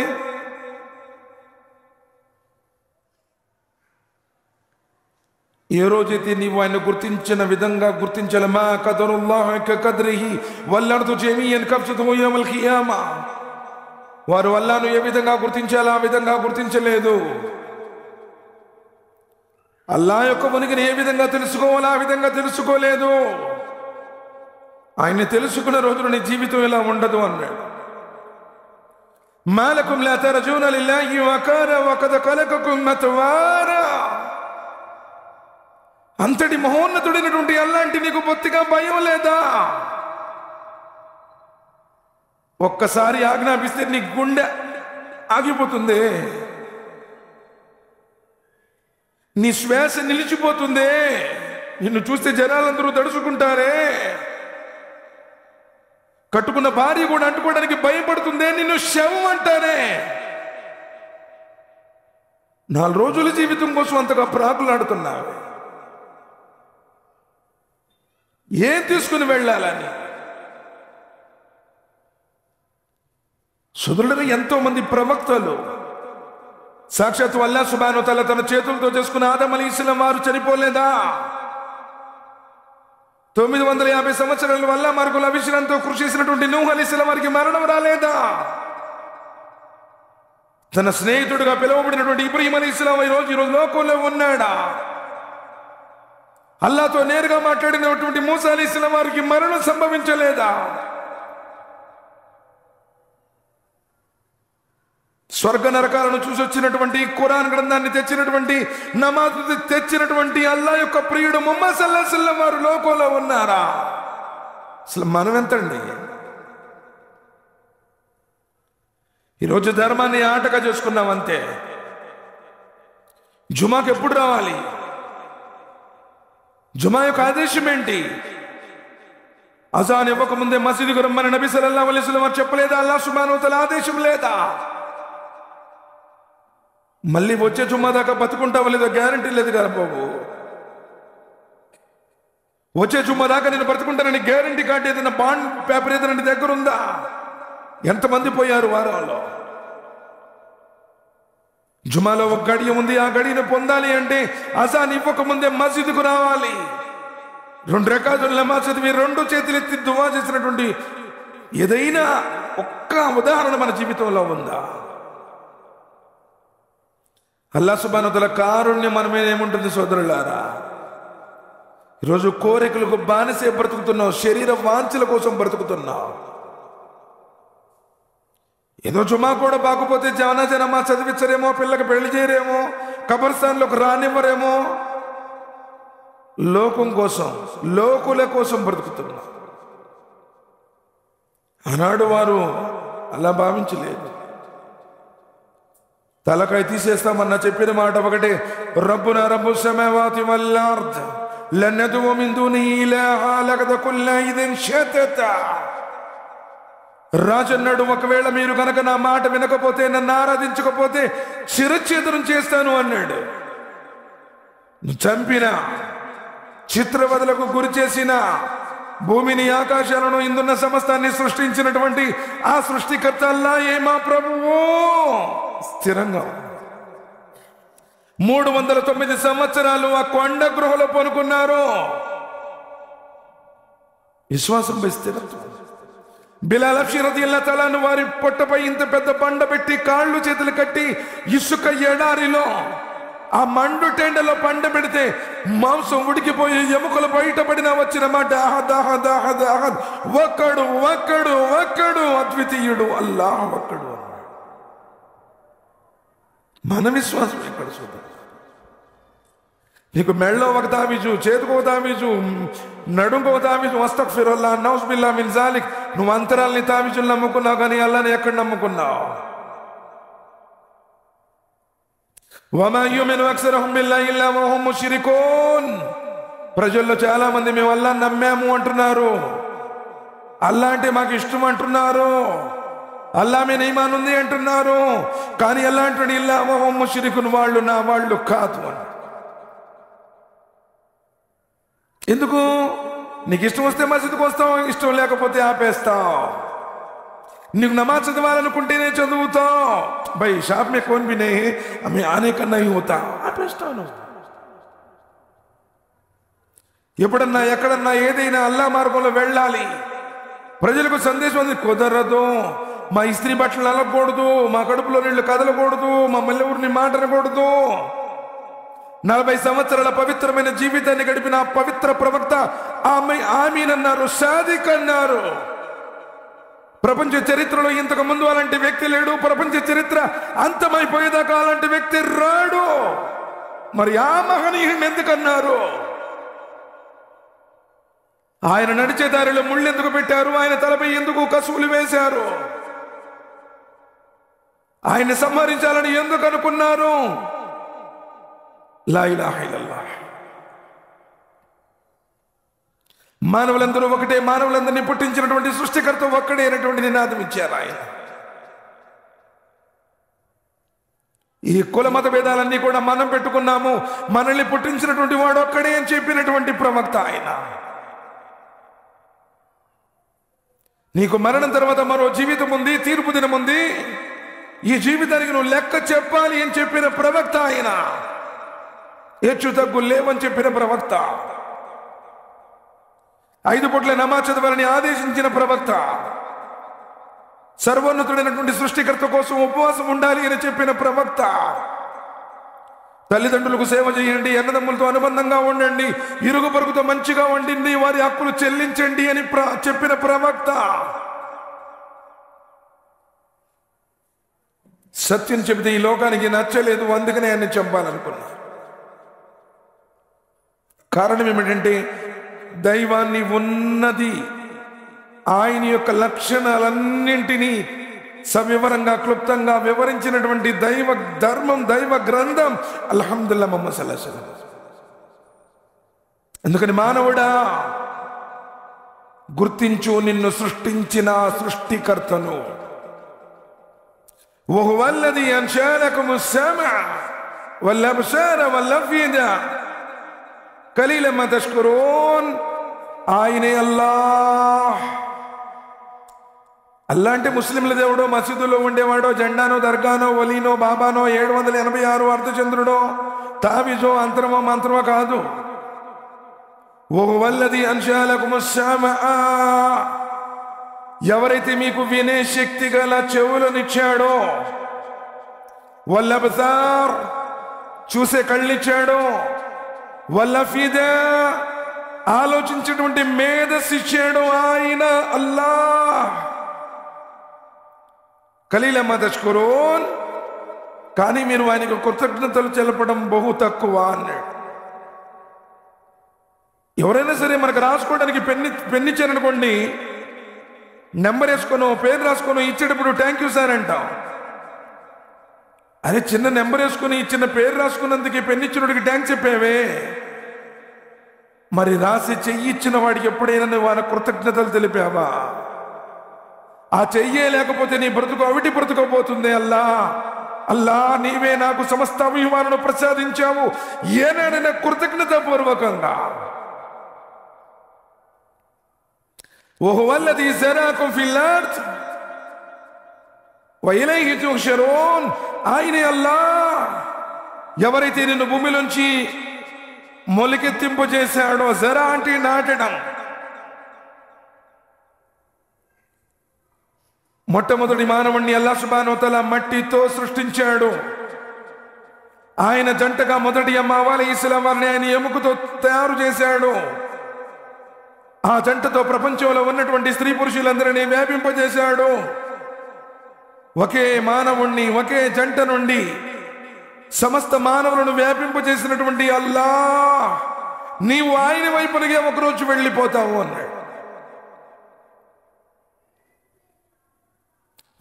ఏ రోజైతే నీవు ఆయన గుర్తించిన విధంగా గుర్తించాలి, మా కదరుల్లాహ్ కద్రిహి వల్లర్దు జమీఅన్ కబ్జతుహు యౌమల్ ఖియామా, వారు అల్లాహ్ను ఏ విధంగా గుర్తించాలో ఆ విధంగా గుర్తించలేదు. అల్లా యొక్క ఉనికిని ఏ విధంగా తెలుసుకోవాలో ఆ విధంగా తెలుసుకోలేదు. ఆయన్ని తెలుసుకున్న రోజున నీ జీవితం ఇలా ఉండదు అన్నాడు. మాలకుం లా తర్జూన లిల్లాహి వకార వకద్ ఖలకకుం అత్వారా. అంతటి మహోన్నతుడైనటువంటి అల్లాంటి నీకు బొత్తిగా భయం లేదా? ఒక్కసారి ఆజ్ఞాపిస్తే నీ గుండె ఆగిపోతుంది, నీ శ్వాస నిలిచిపోతుంది, నిన్ను చూస్తే జనాలందరూ తడుచుకుంటారే, కట్టుకున్న భార్య కూడా అంటుకోవడానికి భయపడుతుందే, నిన్ను శవం అంటారే. 4 రోజుల జీవితం కోసం అంతగా ప్రాకులాడుతున్నావు. ఏం తీసుకుని వెళ్ళాలని? సుదృఢంగా ఎంతో మంది ప్రవక్తలు సాక్షాత్ అల్లాహ్ సుబ్హానహు వ తఆలా తన చేతులతో చేసుకున్న ఆదం అలైహిస్సలాం వారు చనిపోలేదా? 950 సంవత్సరాల వల్ల మార్గుల అవిశ్రాంతితో కృషి చేసినటువంటి నూహ్ అలైహిస్సలాం వారికి మరణం రాలేదా? తన స్నేహితుడిగా పిలువబడినటువంటి ఇబ్రాహీం అలైహిస్సలాం ఈ రోజు లోకంలో ఉన్నాడా? అల్లాహ్తో నేరుగా మాట్లాడినటువంటి మూసా అలైహిస్సలాం వారికి మరణం సంభవించలేదా? స్వర్గ నరకాలను చూసి వచ్చినటువంటి, ఖురాన్ గ్రంథాన్ని తెచ్చినటువంటి, నమాజ్ తెచ్చినటువంటి అల్లాహ్ యొక్క ప్రియుడు ముహమ్మద్ సల్లల్లాహు అలైహి వసల్లం వారు లోకంలో ఉన్నారా? అసలు మనం ఎంతండి? ఈరోజు ధర్మాన్ని ఆటగా చేసుకున్నాం అంతే. జుమాకి ఎప్పుడు రావాలి? జుమా యొక్క ఆదేశం ఏంటి? అజాన్ ఇవ్వకముందే మసీదుకు రమ్మని నబీ సల్లల్లాహు అలైహి వసల్లం వారు చెప్పలేదా? అల్లాహ్ సుబ్హానహు వ తఆలా ఆదేశం లేదా? మళ్ళీ వచ్చే జుమ్మా దాకా బతుకుంటావో లేదో గ్యారంటీ లేదు కదా బాబు. వచ్చే జుమ్మా దాకా నేను బ్రతుకుంటానని గ్యారంటీ కార్డు ఏదైనా బాండ్ పేపర్ ఏదైనా నీ దగ్గర ఉందా? ఎంతమంది పోయారు వారాల్లో? జుమాలో ఒక గడియ ఉంది, ఆ గడియను పొందాలి అంటే అజాన్ ఇవ్వకముందే మసీదుకు రావాలి. 2 రకాతుల నమాజ్ చదివి 2 చేతులు ఎత్తి దువా చేసినటువంటి ఏదైనా ఒక్క ఉదాహరణ మన జీవితంలో ఉందా? అల్లాహ్ సుబ్హానహు వ తఆలా కారుణ్యం మన మీద ఏముంటుంది సోదరులారా? ఈరోజు కోరికలకు బానిసే బ్రతుకుతున్నావు, శరీర వాంఛల కోసం బ్రతుకుతున్నావు. ఏదో జుమా కూడా బాగుపోతే జనాజనమా చదివించరేమో, పిల్లకి పెళ్లి చేయరేమో, కబర్స్థాన్లోకి రానివ్వరేమో. లోకం కోసం, లోకుల కోసం బ్రతుకుతున్నావు. ఆనాడు వారు అలా భావించలేదు. తలకాయ తీసేస్తామన్న చెప్పిన మాట ఒకటే, రబ్బునా రబ్బుస్ సమావాతి వల్ అర్ద్ లన్ నదువ మిన్ దూనిహి ఇలాహా లకద కుల్నా ఇదన్ షతతా. రాజన్నాడు, ఒకవేళ మీరు కనుక నా మాట వినకపోతే, నన్ను ఆరాధించకపోతే శిరచ్ఛేదనం చేస్తాను అన్నాడు. చంపిన, చిత్రవదలకు గురి చేసిన, భూమిని ఆకాశాలను ఇందున్న సమస్తాన్ని సృష్టించినటువంటి ఆ సృష్టికర్త అల్లాహే మా ప్రభువు స్థిరంగా 309 సంవత్సరాలు ఆ కొండ గృహలో పనుకున్నారు. విశ్వాసంపై స్థిరత్వం. బిలాల్ రదియల్లాహు తఆలా అన్హు వారి పొట్టపై ఇంత పెద్ద బండ పెట్టి కాళ్ళు చేతులు కట్టి ఇసుక ఎడారిలో ఆ మండు టెండలో పండ పెడితే మాంసం ఉడికిపోయి ఎముకలు బయటపడిన వచ్చిన మాట దాహ దాహ దాహ ఒక్కడు ఒక్కడు ఒక్కడు అద్వితీయుడు అల్లాహ్ ఒక్కడు. మన విశ్వాసం ఎక్కడ చూద్దాం? నీకు మెళ్ళో ఒక తాబీజు, చేతికో తాబీజు, నడుంకో తాబీజు, అస్తగ్ఫిరుల్లాహ్ నౌజ్ బిల్లాహ్ మిన్ జాలిక్. నువ్వు అంతరాల్ని తాబీజులు నమ్ముకున్నావు, కానీ అల్లాహ్ని ఎక్కడ నమ్ముకున్నావు? వమా యుమిను అక్సరహుం బిల్లాహి ఇల్లా వహుం ముష్రికూన్. ప్రజల్లో చాలా మంది మేము అల్లాహ్ని నమ్మాము అంటున్నారు, అల్లాహ్ అంటే మాకు ఇష్టం అంటున్నారు, అల్లాహ్ మీద ఈమాన్ ఉంది అంటున్నారు, కానీ అల్లాహ్ అంటాడు ఇల్లా వహుం ముష్రికూన్, వాళ్ళు నా వాళ్ళు కాదు అని. ఎందుకు? నీకు ఇష్టం వస్తే మసీదుకు వస్తావు, ఇష్టం లేకపోతే ఆపేస్తావు. నీకు నమాజ్ చదవాలనుకుంటేనే చదువుతావు. भाई शॉप में कौन भी नहीं है, हमें आने का नहीं होता, ఆపేస్తాను. ఎప్పుడన్నా ఎక్కడన్నా ఏదైనా అల్లా మార్గంలో వెళ్ళాలి, ప్రజలకు సందేశం అది కుదరదు. మా ఇస్త్రీ బట్టలు అలగకూడదు, మా కడుపులో నీళ్లు కదలకూడదు, మా మల్లె ఊరిని మాటనకూడదు. 40 సంవత్సరాల పవిత్రమైన జీవితాన్ని గడిపిన ఆ పవిత్ర ప్రవక్త ఆమీన్ అన్నారు, సాదిక్ అన్నారు. ప్రపంచ చరిత్రలో ఇంతకు ముందు అలాంటి వ్యక్తి లేడు. ప్రపంచ చరిత్ర అంతమైపోయేదాకా అలాంటి వ్యక్తి రాడు. మరి ఆ మహనీయుని ఎందుకన్నారు? ఆయన నడిచే దారిలో ముళ్ళు ఎందుకు పెట్టారు? ఆయన తలపై ఎందుకు కసువులు వేశారు? ఆయన్ని సంహరించాలని ఎందుకు అనుకున్నారు? లా ఇలాహ ఇల్లల్లాహ్. మానవులందరూ ఒకటే, మానవులందరినీ పుట్టించినటువంటి సృష్టికర్త ఒక్కడే అనేటువంటి నినాదం ఇచ్చారు ఆయన. ఈ కుల మత భేదాలన్నీ కూడా మనం పెట్టుకున్నాము, మనల్ని పుట్టించినటువంటి వాడు ఒక్కడే అని చెప్పినటువంటి ప్రవక్త ఆయన. నీకు మరణం తర్వాత మరో జీవితం ఉంది, తీర్పు దినం ఉంది, ఈ జీవితానికి నువ్వు లెక్క చెప్పాలి అని చెప్పిన ప్రవక్త ఆయన. హెచ్చు తగ్గు లేవని చెప్పిన ప్రవక్త. 5 పూట్ల నమాజ్ చదవాలని ఆదేశించిన ప్రవక్త. సర్వోన్నతుడైనటువంటి సృష్టికర్త కోసం ఉపవాసం ఉండాలి అని చెప్పిన ప్రవక్త. తల్లిదండ్రులకు సేవ చేయండి, అన్నదమ్ములతో అనుబంధంగా ఉండండి, ఇరుగు పొరుగుతో మంచిగా ఉండండి, వారి హక్కులు చెల్లించండి అని చెప్పిన ప్రవక్త. సత్యం చెబితే ఈ లోకానికి నచ్చలేదు, అందుకనే ఆయన చంపాలనుకున్నారు. కారణం ఏమిటంటే దైవాన్ని ఉన్నది, ఆయన యొక్క లక్షణాలన్నింటినీ సవివరంగా క్లుప్తంగా వివరించినటువంటి దైవ ధర్మం, దైవ గ్రంథం అల్హమ్దుల్లాహ్ ముహమ్మద్ సల్లల్లాహు అలైహి వసల్లం. అందుకని మానవుడా గుర్తించు, నిన్ను సృష్టించిన సృష్టికర్తను. వహువల్లదీ అన్షాలకుముస్ సమఅ వల్ అబ్సార వల్ అఫ్యిదా ఖలీలం మా తష్కురూన్. ఆయనే అల్లాహ్. అల్లా అంటే ముస్లింల దేవుడో, మసీదులో ఉండేవాడో, జెండానో, దర్గానో, వలీనో, బాబానో, 786 అర్ధచంద్రుడో, తావిజో, అంతరమో మంత్రమో కాదు. వహువల్లదీ అన్షాలకుముస్ సమఅ, ఎవరైతే మీకు వినే శక్తి గల చెవులనిచ్చాడో, వల్ అబ్సార్ చూసే కళ్ళిచ్చాడో, వల్ అఫ్యిదా ఆలోచించేటువంటి మేధస్సు ఇచ్చాడు ఆయన అల్లాహ్. ఖలీలం మా తష్కురూన్, కానీ మీరు ఆయనకు కృతజ్ఞతలు తెలపడం బహు తక్కువ అన్నాడు. ఎవరైనా సరే మనకు రాసుకోవడానికి పెన్నిచ్చారనుకోండి, నెంబర్ వేసుకొని పేరు రాసుకొని ఇచ్చేటప్పుడు థ్యాంక్ యూ సార్ అంటాం. అదే చిన్న నెంబర్ వేసుకుని చిన్న పేరు రాసుకున్నందుకు పెన్నిచ్చినోడికి థ్యాంక్స్ చెప్పావే, మరి రాసి చెయ్యి ఇచ్చిన వాడికి ఎప్పుడైనా నువ్వు ఆయన కృతజ్ఞతలు తెలిపావా? ఆ చెయ్యే లేకపోతే నీ బ్రతుకు అవిటి బ్రతుకోపోతుంది. అల్లా అల్లా నీవే నాకు సమస్త అభిమానులను ప్రసాదించావు, ఏనాడైనా కృతజ్ఞత పూర్వకంగా. వహువల్లదీ జరాకుం ఫిల్ అర్ద్ వ ఇలైహి తుహ్షరూన్, ఆయనే అల్లాహ్. ఎవరైతే నిన్ను భూమిలోంచి మొలకెత్తింపు చేశాడో, జరా అంటే నాటడం, మొట్టమొదటి మానవుణ్ణి అల్లాహ్ సుబ్హానహు వ తఆలా మట్టితో సృష్టించాడు. ఆయన జంటగా మొదటి అమ్మ హవ్వ అలైహిస్సలాం వారిని ఆయన ఎముకతో తయారు చేశాడు. ఆ జంటతో ప్రపంచంలో ఉన్నటువంటి స్త్రీ పురుషులందరినీ వ్యాపింపజేశాడు. ఒకే మానవుణ్ణి, ఒకే జంట నుండి సమస్త మానవులను వ్యాపింపజేసినటువంటి అల్లాహ్, నీవు ఆయన వైపునిగా ఒకరోజు వెళ్ళిపోతావు అన్నాడు.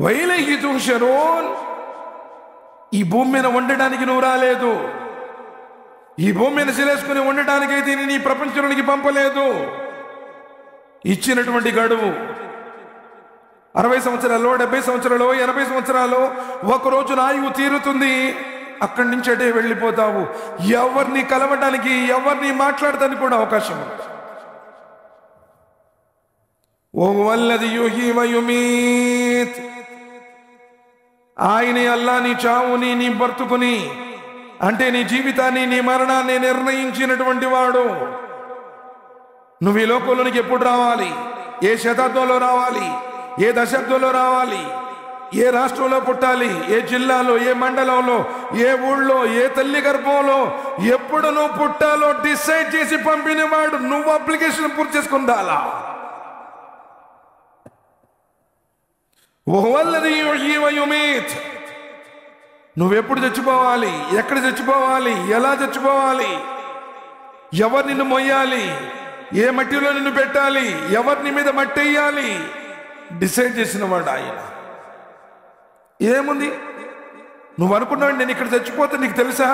వ ఇలైహి తుహ్షరూన్, ఈ భూమి మీద ఉండడానికి నువ్వు రాలేదు, ఈ భూమి మీద శిలేసుకుని ఉండటానికైతే నేను ఈ ప్రపంచంలోనికి పంపలేదు. ఇచ్చినటువంటి గడువు 60 సంవత్సరాలు, 70 సంవత్సరాలు, 80 సంవత్సరాలు, ఒకరోజు ఆయువు తీరుతుంది, అక్కడి నుంచి అటే వెళ్ళిపోతావు. ఎవరిని కలవడానికి, ఎవరిని మాట్లాడటానికి కూడా అవకాశం ఉంది. వహువల్లదీ యుహ్యీ వ యుమీత్, ఆయనే అల్లా నీ చావుని, నీ బ్రతుకుని, అంటే నీ జీవితాన్ని, నీ మరణాన్ని నిర్ణయించినటువంటి వాడు. నువ్వు ఈ లోకంలోనికి ఎప్పుడు రావాలి, ఏ శతాబ్దంలో రావాలి, ఏ దశాబ్దంలో రావాలి, ఏ రాష్ట్రంలో పుట్టాలి, ఏ జిల్లాలో, ఏ మండలంలో, ఏ ఊళ్ళో, ఏ తల్లి గర్భంలో ఎప్పుడు నువ్వు పుట్టాలో డిసైడ్ చేసి పంపినవాడు. నువ్వు అప్లికేషన్ పూర్తి చేసుకుందాలా. నువ్వెప్పుడు చచ్చిపోవాలి, ఎక్కడ చచ్చిపోవాలి, ఎలా చచ్చిపోవాలి, ఎవరు నిన్ను మొయ్యాలి, ఏ మట్టిలో నిన్ను పెట్టాలి, ఎవరిని మీద మట్టి వేయాలి డిసైడ్ చేసిన వాడు ఆయన. ఏముంది, నువ్వు అనుకున్నావు నేను ఇక్కడ చచ్చిపోతే నీకు తెలుసా?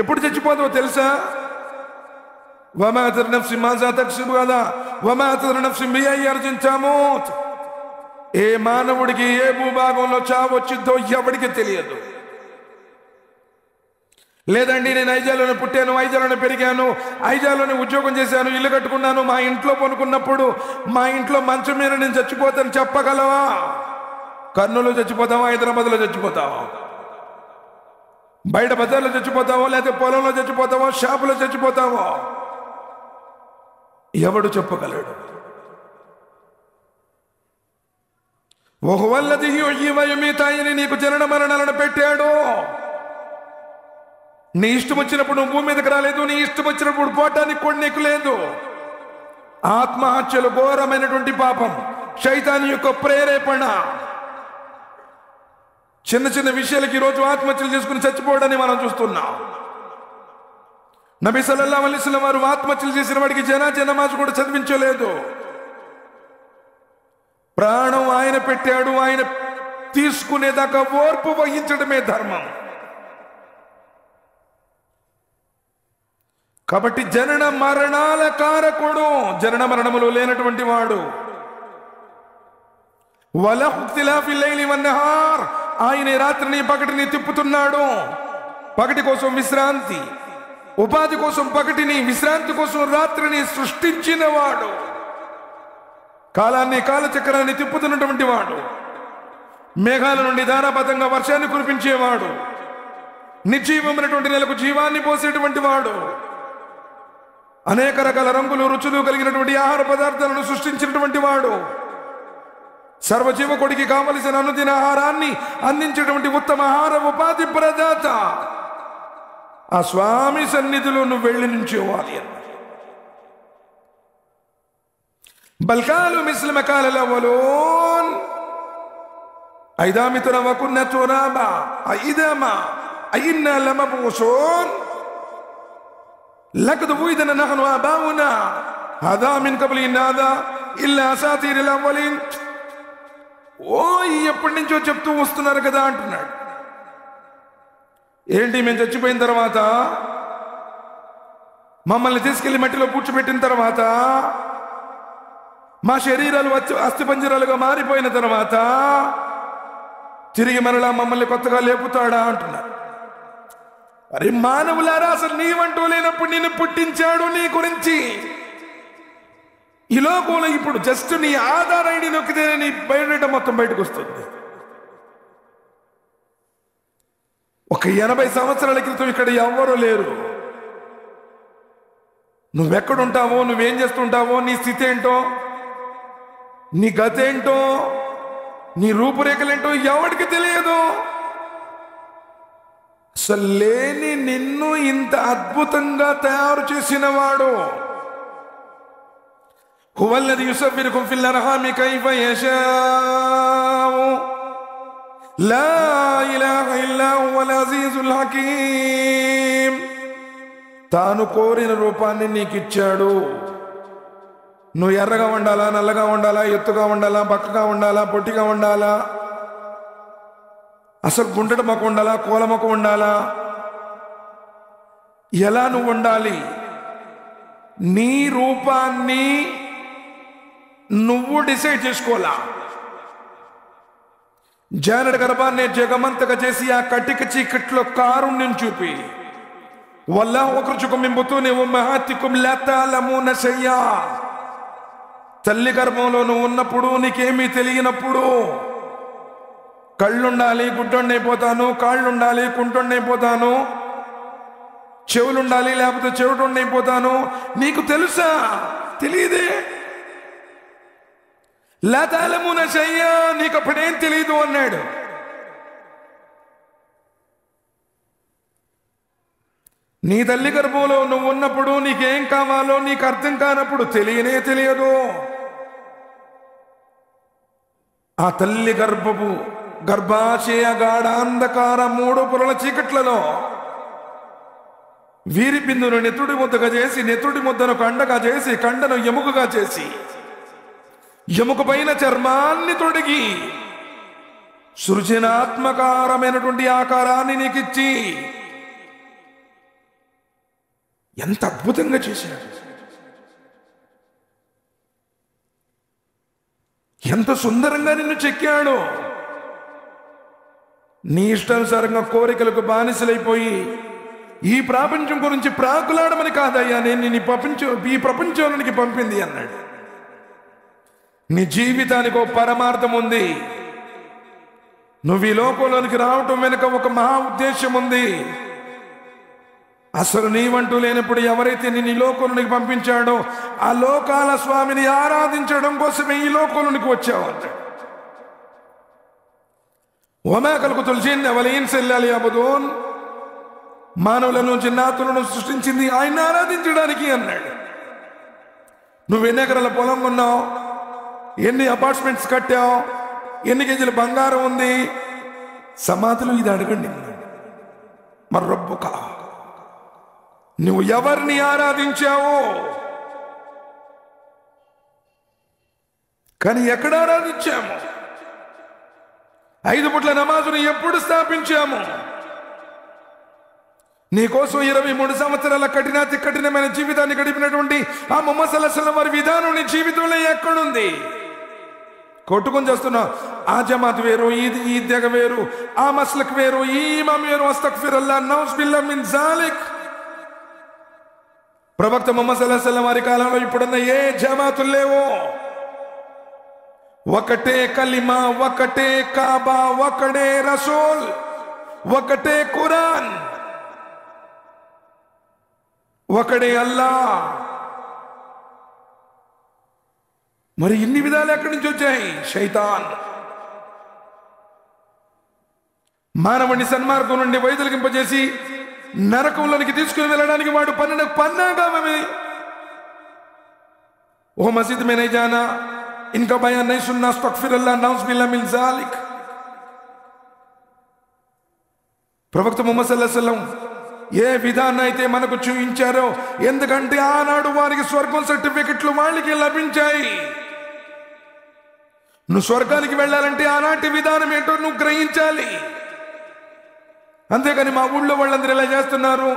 ఎప్పుడు చచ్చిపోతావో తెలుసా? వమా తదరి నఫ్సిన్ మాజా తక్సిబు గదా వమా తదరి నఫ్సిన్ బిఅయ్యి అర్జిన్ తమూత్. ఏ మానవుడికి ఏ భూభాగంలో చావు వచ్చిందో ఎవడికి తెలియదు. లేదండి నేను ఐజాలోనే పుట్టాను, ఐజాలోనే పెరిగాను, ఐజాలోనే ఉద్యోగం చేశాను, ఇల్లు కట్టుకున్నాను, మా ఇంట్లో పనుకున్నప్పుడు మా ఇంట్లో మంచం మీద నేను చచ్చిపోతాను చెప్పగలవా? కర్నూలులో చచ్చిపోతావా, హైదరాబాద్లో చచ్చిపోతావా, బయట బజార్లో చచ్చిపోతావో, లేకపోతే పొలంలో చచ్చిపోతావో, షాపులో చచ్చిపోతావో ఎవడు చెప్పగలడు? వహువల్లదీ యుహ్యీ వ యుమీతు, ఆయన నీకు జనన మరణాలను పెట్టాడు. నీ ఇష్టం వచ్చినప్పుడు నువ్వు భూమి మీదకి రాలేదు, నీ ఇష్టం వచ్చినప్పుడు పోవటానికి కూడా నీకు లేదు. ఆత్మహత్యలు ఘోరమైనటువంటి పాపం, శైతాను యొక్క ప్రేరేపణ. చిన్న చిన్న విషయాలకి ఈరోజు ఆత్మహత్యలు చేసుకుని చచ్చిపోవడాన్ని మనం చూస్తున్నాం. నబీ సల్లల్లాహు అలైహి వసల్లం వారు ఆత్మహత్యలు చేసిన వాడికి జనాజా నమాజ్ కూడా చదివించలేదు. ప్రాణం ఆయన పెట్టాడు, ఆయన తీసుకునేదాకా ఓర్పు వహించడమే ధర్మం. కాబట్టి జనన మరణాల కారకుడు, జనన మరణములు లేనటువంటి వాడు. వలహు ఇఖ్తిలాఫిల్ లైలి వన్నహార్, ఆయన రాత్రిని పగటిని తిప్పుతున్నాడు. పగటి కోసం విశ్రాంతి, ఉపాధి కోసం పగటిని, విశ్రాంతి కోసం రాత్రిని సృష్టించిన వాడు. కాలాన్ని, కాలచక్రాన్ని తిప్పుతున్నటువంటి వాడు. మేఘాల నుండి ధారాపాతంగా వర్షాన్ని కురిపించేవాడు. నిర్జీవమైనటువంటి నెలకు జీవాన్ని పోసేటువంటి వాడు. అనేక రకాల రంగులు, రుచులు కలిగినటువంటి ఆహార పదార్థాలను సృష్టించినటువంటి వాడు. సర్వజీవకుడికి కావలసిన అనుదిన ఆహారాన్ని అందించేటువంటి ఉత్తమ ఆహార ఉపాధి ప్రదాత. ఆ స్వామి సన్నిధిలో నువ్వు వెళ్ళి నుంచోవాలి అన్న. బల్కాలు మిస్ల మకాలల వలోన్ ఐదా మితున వకున్న తురాబా ఐదమా ఐన్నా లమబూసూన్ లకద్ వుయిదన నహను ఆబావునా హదా మిన్ కబ్లి నాదా ఇల్లా అసాతీరిల్ అవలీన్. ఓ ఎప్పటి నుంచో చెప్తూ వస్తున్నారు కదా అంటున్నాడు. ఏంటి, మేము చచ్చిపోయిన తర్వాత మమ్మల్ని తీసుకెళ్లి మట్టిలో పూడ్చిపెట్టిన తర్వాత, మా శరీరాలు అస్థిపంజరాలుగా మారిపోయిన తర్వాత తిరిగి మరలా మమ్మల్ని కొత్తగా లేపుతాడా అంటున్నారు. అరే మానవులారా, అసలు నీవంటూ లేనప్పుడు నిన్ను పుట్టించాడు. నీ గురించి ఈ లోకంలో ఇప్పుడు జస్ట్ నీ ఆధార్ ఐడి నొక్కితేనే నీ బయోడేటా మొత్తం బయటకు వస్తుంది. ఒక 80 సంవత్సరాల క్రితం ఇక్కడ ఎవ్వరూ లేరు. నువ్వెక్కడుంటావో, నువ్వేం చేస్తుంటావో, నీ స్థితి ఏంటో, నీ గతేంటో, నీ రూపురేఖలేంటో ఎవరికి తెలియదు. అసలు లేని నిన్ను ఇంత అద్భుతంగా తయారు చేసిన వాడు. హువల్లదీ యుసవ్విరుకుం ఫిల్ అర్హామి కైఫ యషాఉ లా ఇలాహ ఇల్లా హువల్ అజీజుల్ హకీం. తాను కోరిన రూపాన్ని నీకు ఇచ్చాడు. నువ్వు ఎర్రగా ఉండాలా, నల్లగా ఉండాలా, ఎత్తుగా ఉండాలా, బక్కగా ఉండాలా, పొట్టిగా ఉండాలా, అసలు గుంటట మొక్క ఉండాలా, కోల మొక్క ఉండాలా, ఎలా నువ్వు ఉండాలి? నీ రూపాన్ని నువ్వు డిసైడ్ చేసుకోవాలా. జానడి గర్భాన్ని జగమంతగా చేసి ఆ కటిక చీకట్లో కారుణ్యం చూపి, వల్లాహు అఖ్రజకుం మిన్ బుతూని ఉమ్మహాతికుం లా తఅలమూన షయ్యా. తల్లి గర్భంలో నువ్వు ఉన్నప్పుడు, నీకేమీ తెలియనప్పుడు, కళ్ళుండాలి గుడ్డొండైపోతాను, కాళ్ళుండాలి కుంటొండైపోతాను, చెవులుండాలి లేకపోతే చెవిటొండైపోతాను, నీకు తెలుసా? తెలియదే. లా తఅలమున షయ్యా, నీకు అప్పుడేం తెలియదు అన్నాడు. నీ తల్లి గర్భంలో నువ్వు ఉన్నప్పుడు నీకేం కావాలో నీకు అర్థం కానప్పుడు తెలియనే తెలియదు. ఆ తల్లి గర్భాశయ గాఢాంధకార 3 పొరల చీకట్లలో వీరి బిందును నెత్తుడి ముద్దగా చేసి, నెత్తుడి ముద్దను కండగా చేసి, కండను ఎముకగా చేసి, ఎముక పైన చర్మాన్ని తొడిగి సృజనాత్మకారమైనటువంటి ఆకారాన్ని నీకిచ్చి ఎంత అద్భుతంగా చేశాడు, ఎంత సుందరంగా నిన్ను చెక్కాడు. నీ ఇష్టానుసారంగా కోరికలకు బానిసలైపోయి ఈ ప్రపంచం గురించి ప్రాకులాడమని కాదయ్యా నేను ఈ ప్రపంచానికి పంపింది అన్నాడు. నీ జీవితానికి ఒక పరమార్థం ఉంది. నువ్వు ఈ లోకంలోనికి రావటం వెనుక ఒక మహా ఉద్దేశం ఉంది. అసలు నీవంటూ లేనప్పుడు ఎవరైతే నేను ఈ లోకంలోనికి పంపించాడో ఆ లోకాల స్వామిని ఆరాధించడం కోసమే ఈ లోకంలోనికి వచ్చావు అన్నాడు. వమా ఖలఖతుల్ జిన్న వల్ ఇన్స ఇల్లా లియఅబుదూన్, మానవులను జిన్నాతులను సృష్టించింది ఆయన్ని ఆరాధించడానికి అన్నాడు. నువ్వు ఎన్ని ఎకరాల పొలం కొన్నావు, ఎన్ని అపార్ట్మెంట్స్ కట్టావు, ఎన్ని కేజీల బంగారం ఉంది, సమాధులు ఇది అడగండి. మరి రబ్బుక, నువ్వు ఎవరిని ఆరాధించావో, కానీ ఎక్కడ ఆరాధించాము? 5 పూట్ల నమాజును ఎప్పుడు స్థాపించాము? నీకోసం 23 సంవత్సరాల కఠినమైన జీవితాన్ని గడిపినటువంటి ఆ ముహమ్మద్ సల్లల్లాహు అలైహి వసల్లం వారి విధానం నీ జీవితంలో ఎక్కడుంది? కొట్టుకొని చేస్తున్నావు. ఆ జమాత్ వేరు, ఈ తెగ వేరు, ఆ మస్లక్ వేరు, ఈ ఇమాం వేరు. అస్తగ్ఫిరుల్లాహ్, నౌజ్ బిల్లాహ్ మిన్ జాలిక్. ప్రవక్త ముహమ్మద్ సల్లల్లాహు అలైహి వసల్లం వారి కాలంలో ఇప్పుడున్న ఏ జమాతులు లేవు. ఒకటే కలిమా, ఒకటే కాబా, ఒకటే రసూల్, ఒకటే ఖురాన్, ఒకడే అల్లా. మరి ఇన్ని విధాలు ఎక్కడి నుంచి వచ్చాయి? శైతాన్ మానవుని సన్మార్గం నుండి వైదొలిగింపజేసి నరకంలోనికి తీసుకుని వెళ్ళడానికి వాడు పన్నాగామే. ఓ మసీద్ మే నహీ జానా, ఇన్కా బయాన్ నహీ సున్నా, అస్తగ్ఫిరుల్లాహ్, నౌజ్ బిల్లాహ్ మిన్ జాలిక్. ప్రవక్త ముహమ్మద్ సల్లల్లాహు అలైహి వసల్లం ఏ విధానం అయితే మనకు చూపించారో, ఎందుకంటే ఆనాడు వారికి స్వర్గం సర్టిఫికెట్లు వాళ్ళకి లభించాయి. నువ్వు స్వర్గానికి వెళ్ళాలంటే ఆనాటి విధానం ఏంటో నువ్వు గ్రహించాలి. అంతేకాని మా ఊళ్ళో వాళ్ళందరూ ఇలా చేస్తున్నారు,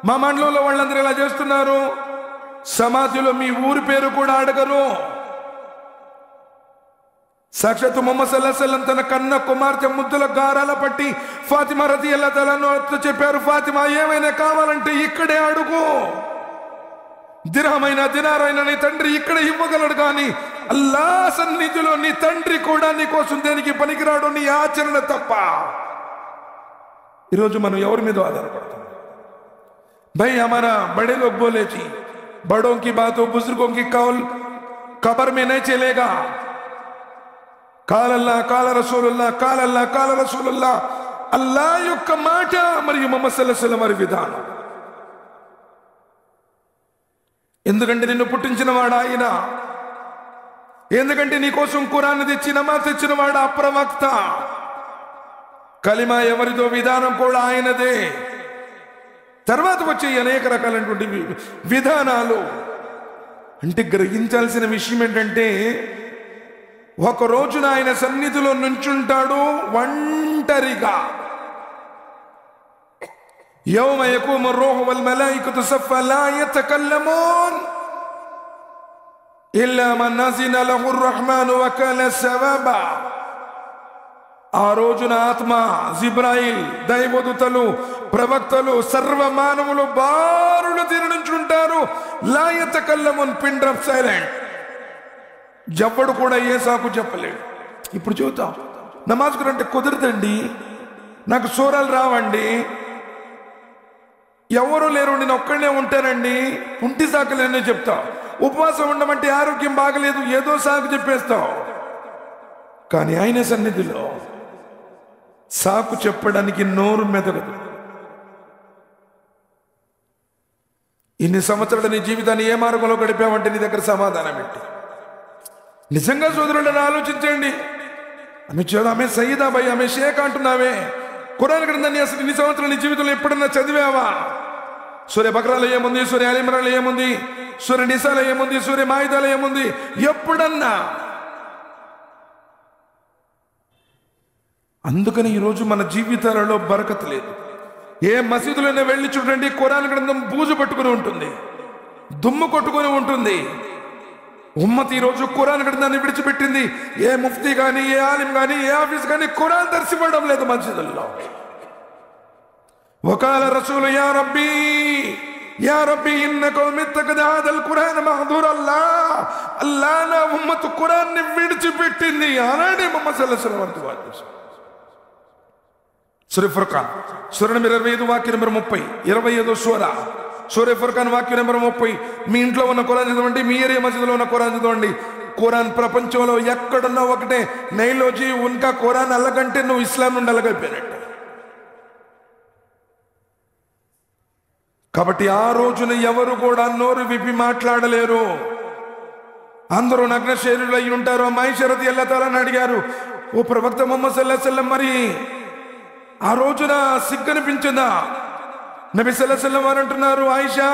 మా మండలంలో వాళ్ళందరూ ఇలా చేస్తున్నారు, సమాధిలో మీ ఊరి పేరు కూడా అడగరు. సాక్షాత్తు ముహమ్మద్ సల్లల్లాహు అలైహి వసల్లం తన కన్న కుమార్తె ముద్దుల గారాల పట్టి ఫాతిమా రదియల్లాహు తఆలా అన్హా చెప్పారు, ఫాతిమా ఏమైనా కావాలంటే ఇక్కడే అడుగు. దిర్హమైనా దినారైనా నీ తండ్రి ఇక్కడ ఇవ్వగలడు, కానీ అల్లా సన్నిధిలో నీ తండ్రి కూడా నీ కోసం దేనికి పనికిరాడు, నీ ఆచరణ తప్ప. ఈరోజు మనం ఎవరి మీద ఆధారపడతాం? भाई हमारा बड़े लोग बोले जी, बड़ों की बातों बुजुर्गों की कौल कब्र में नहीं चलेगा. काल अल्लाह काल रसूलुल्लाह, काल अल्लाह काल रसूलुल्लाह, अल्लाह యొక్క మాట మరియు ముహమ్మద్ సల్లల్లాహు అలైహి వసల్లం వారి విధానం. ఎందుకంటే నిన్ను పుట్టించిన వాడు ఆయన, ఎందుకంటే నీ కోసం ఖురాన్ తెచ్చి నమాజ్ తెచ్చిన వాడు అప్రవక్త. కలిమా ఎవరిదో విధానం కూడా ఆయనదే. తర్వాత వచ్చే అనేక రకాలైనటువంటి విధానాలు. అంటే గ్రహించాల్సిన విషయం ఏంటంటే, ఒక రోజున ఆయన సన్నిధిలో నుంచుంటాడు ఒంటరిగా. యౌమ యకూము రూహు వల్ మలాయికతు సఫ్ఫా లా యతకల్లమూన్ ఇల్లా మన్ అజిన లహు రహ్మాను వ కాన సవాబా. ఆ రోజున ఆత్మ, జిబ్రాయిల్, దైవదూతలు, ప్రవక్తలు, సర్వ మానవులు బారులు తీరి నుంచుంటారు. లా యతకల్లమూన్, పిన్ డ్రాప్ సైలెంట్. జవ్వడు కూడా ఏ సాకు చెప్పలేడు. ఇప్పుడు చూద్దాం, నమాజ్కు అంటే కుదరదండి, నాకు సూరాలు రావండి, ఎవరు లేరు, నేను ఒక్కడనే ఉంటానండి, ఉంటి సాకులేనే చెప్తా. ఉపవాసం ఉండమంటే ఆరోగ్యం బాగలేదు, ఏదో సాకు చెప్పేస్తావు. కానీ ఆయన సన్నిధిలో సాకు చెప్పడానికి నోరు మెదగదు. ఇన్ని సంవత్సరాలు నీ జీవితాన్ని ఏ మార్గంలో గడిపావంటే నీ దగ్గర సమాధానం పెట్టి నిజంగా సోదరులను ఆలోచించండి. ఆమె సయ్యిదా భయ్, ఆమె షేక్ అంటున్నావే, ఖురాన్ గ్రంథాన్ని అసలు ఇన్ని సంవత్సరాలు నీ జీవితంలో ఎప్పుడన్నా చదివావా? సూర్య బక్రాలో ఏముంది, సూర్య అలీమ్రాన్లో ఏముంది, సూర్య నిసాలో ఏముంది, సూర్య మాయిదాలో ఏముంది? ఎప్పుడన్నా? అందుకని ఈరోజు మన జీవితాలలో బరకత్ లేదు. ఏ మసీదులోనే వెళ్ళి చూడండి, ఖురాన్ గ్రంథం బూజు పట్టుకుని ఉంటుంది, దుమ్ము కొట్టుకుని ఉంటుంది. ఉమ్మత్ ఈరోజు ఖురాన్ గ్రంథాన్ని విడిచిపెట్టింది. ఏ ముఫ్తీ కానీ, ఏ ఆలిం కానీ, ఏ ఆఫీస్ కానీ ఖురాన్ దర్శివ్వడం లేదు మసీదుల్లో. వకాల రసూలు యా రబ్బీ యా రబ్బీ ఇన్న కౌమి ఇత్తఖద హాదల్ ఖురాన్ మహదూర్. అల్లా నా ఉమ్మత్ ఖురాన్ని విడిచిపెట్టింది అలానే ముహమ్మద్ సల్లల్లాహు అలైహి వసల్లం. సూర ఫుర్ఖాన్ సూర నంబర్ 25 వాక్యం నంబర్ 30, 25 సూర ఫుర్ఖాన్ వాక్యం నంబర్ 30. మీ ఇంట్లో ఉన్న ఖురాన్ చదవండి, మీ ఏరియా మసీదులో ఉన్న ఖురాన్ చదవండి. ఖురాన్ ప్రపంచంలో ఎక్కడున్నా ఒకటే. నైలోజీ ఉన్కా ఖురాన్ అల్లకంటే నువ్వు ఇస్లాం నుండి అల్లగైపోయినట్టు. కాబట్టి ఆ రోజున ఎవరు కూడా నోరు విప్పి మాట్లాడలేరు. అందరూ నగ్న శరీరులు అయి ఉంటారు. ఆయిషా రదియల్లాహు తఆలా అడిగారు, ఓ ప్రవక్త ముహమ్మద్ సల్లల్లాహు అలైహి వసల్లం, మరి ఆ రోజున సిగ్గనిపించిందా? నబీ సల్లల్లాహు అలైహి వసల్లం వారు అంటున్నారు, ఆయిషా,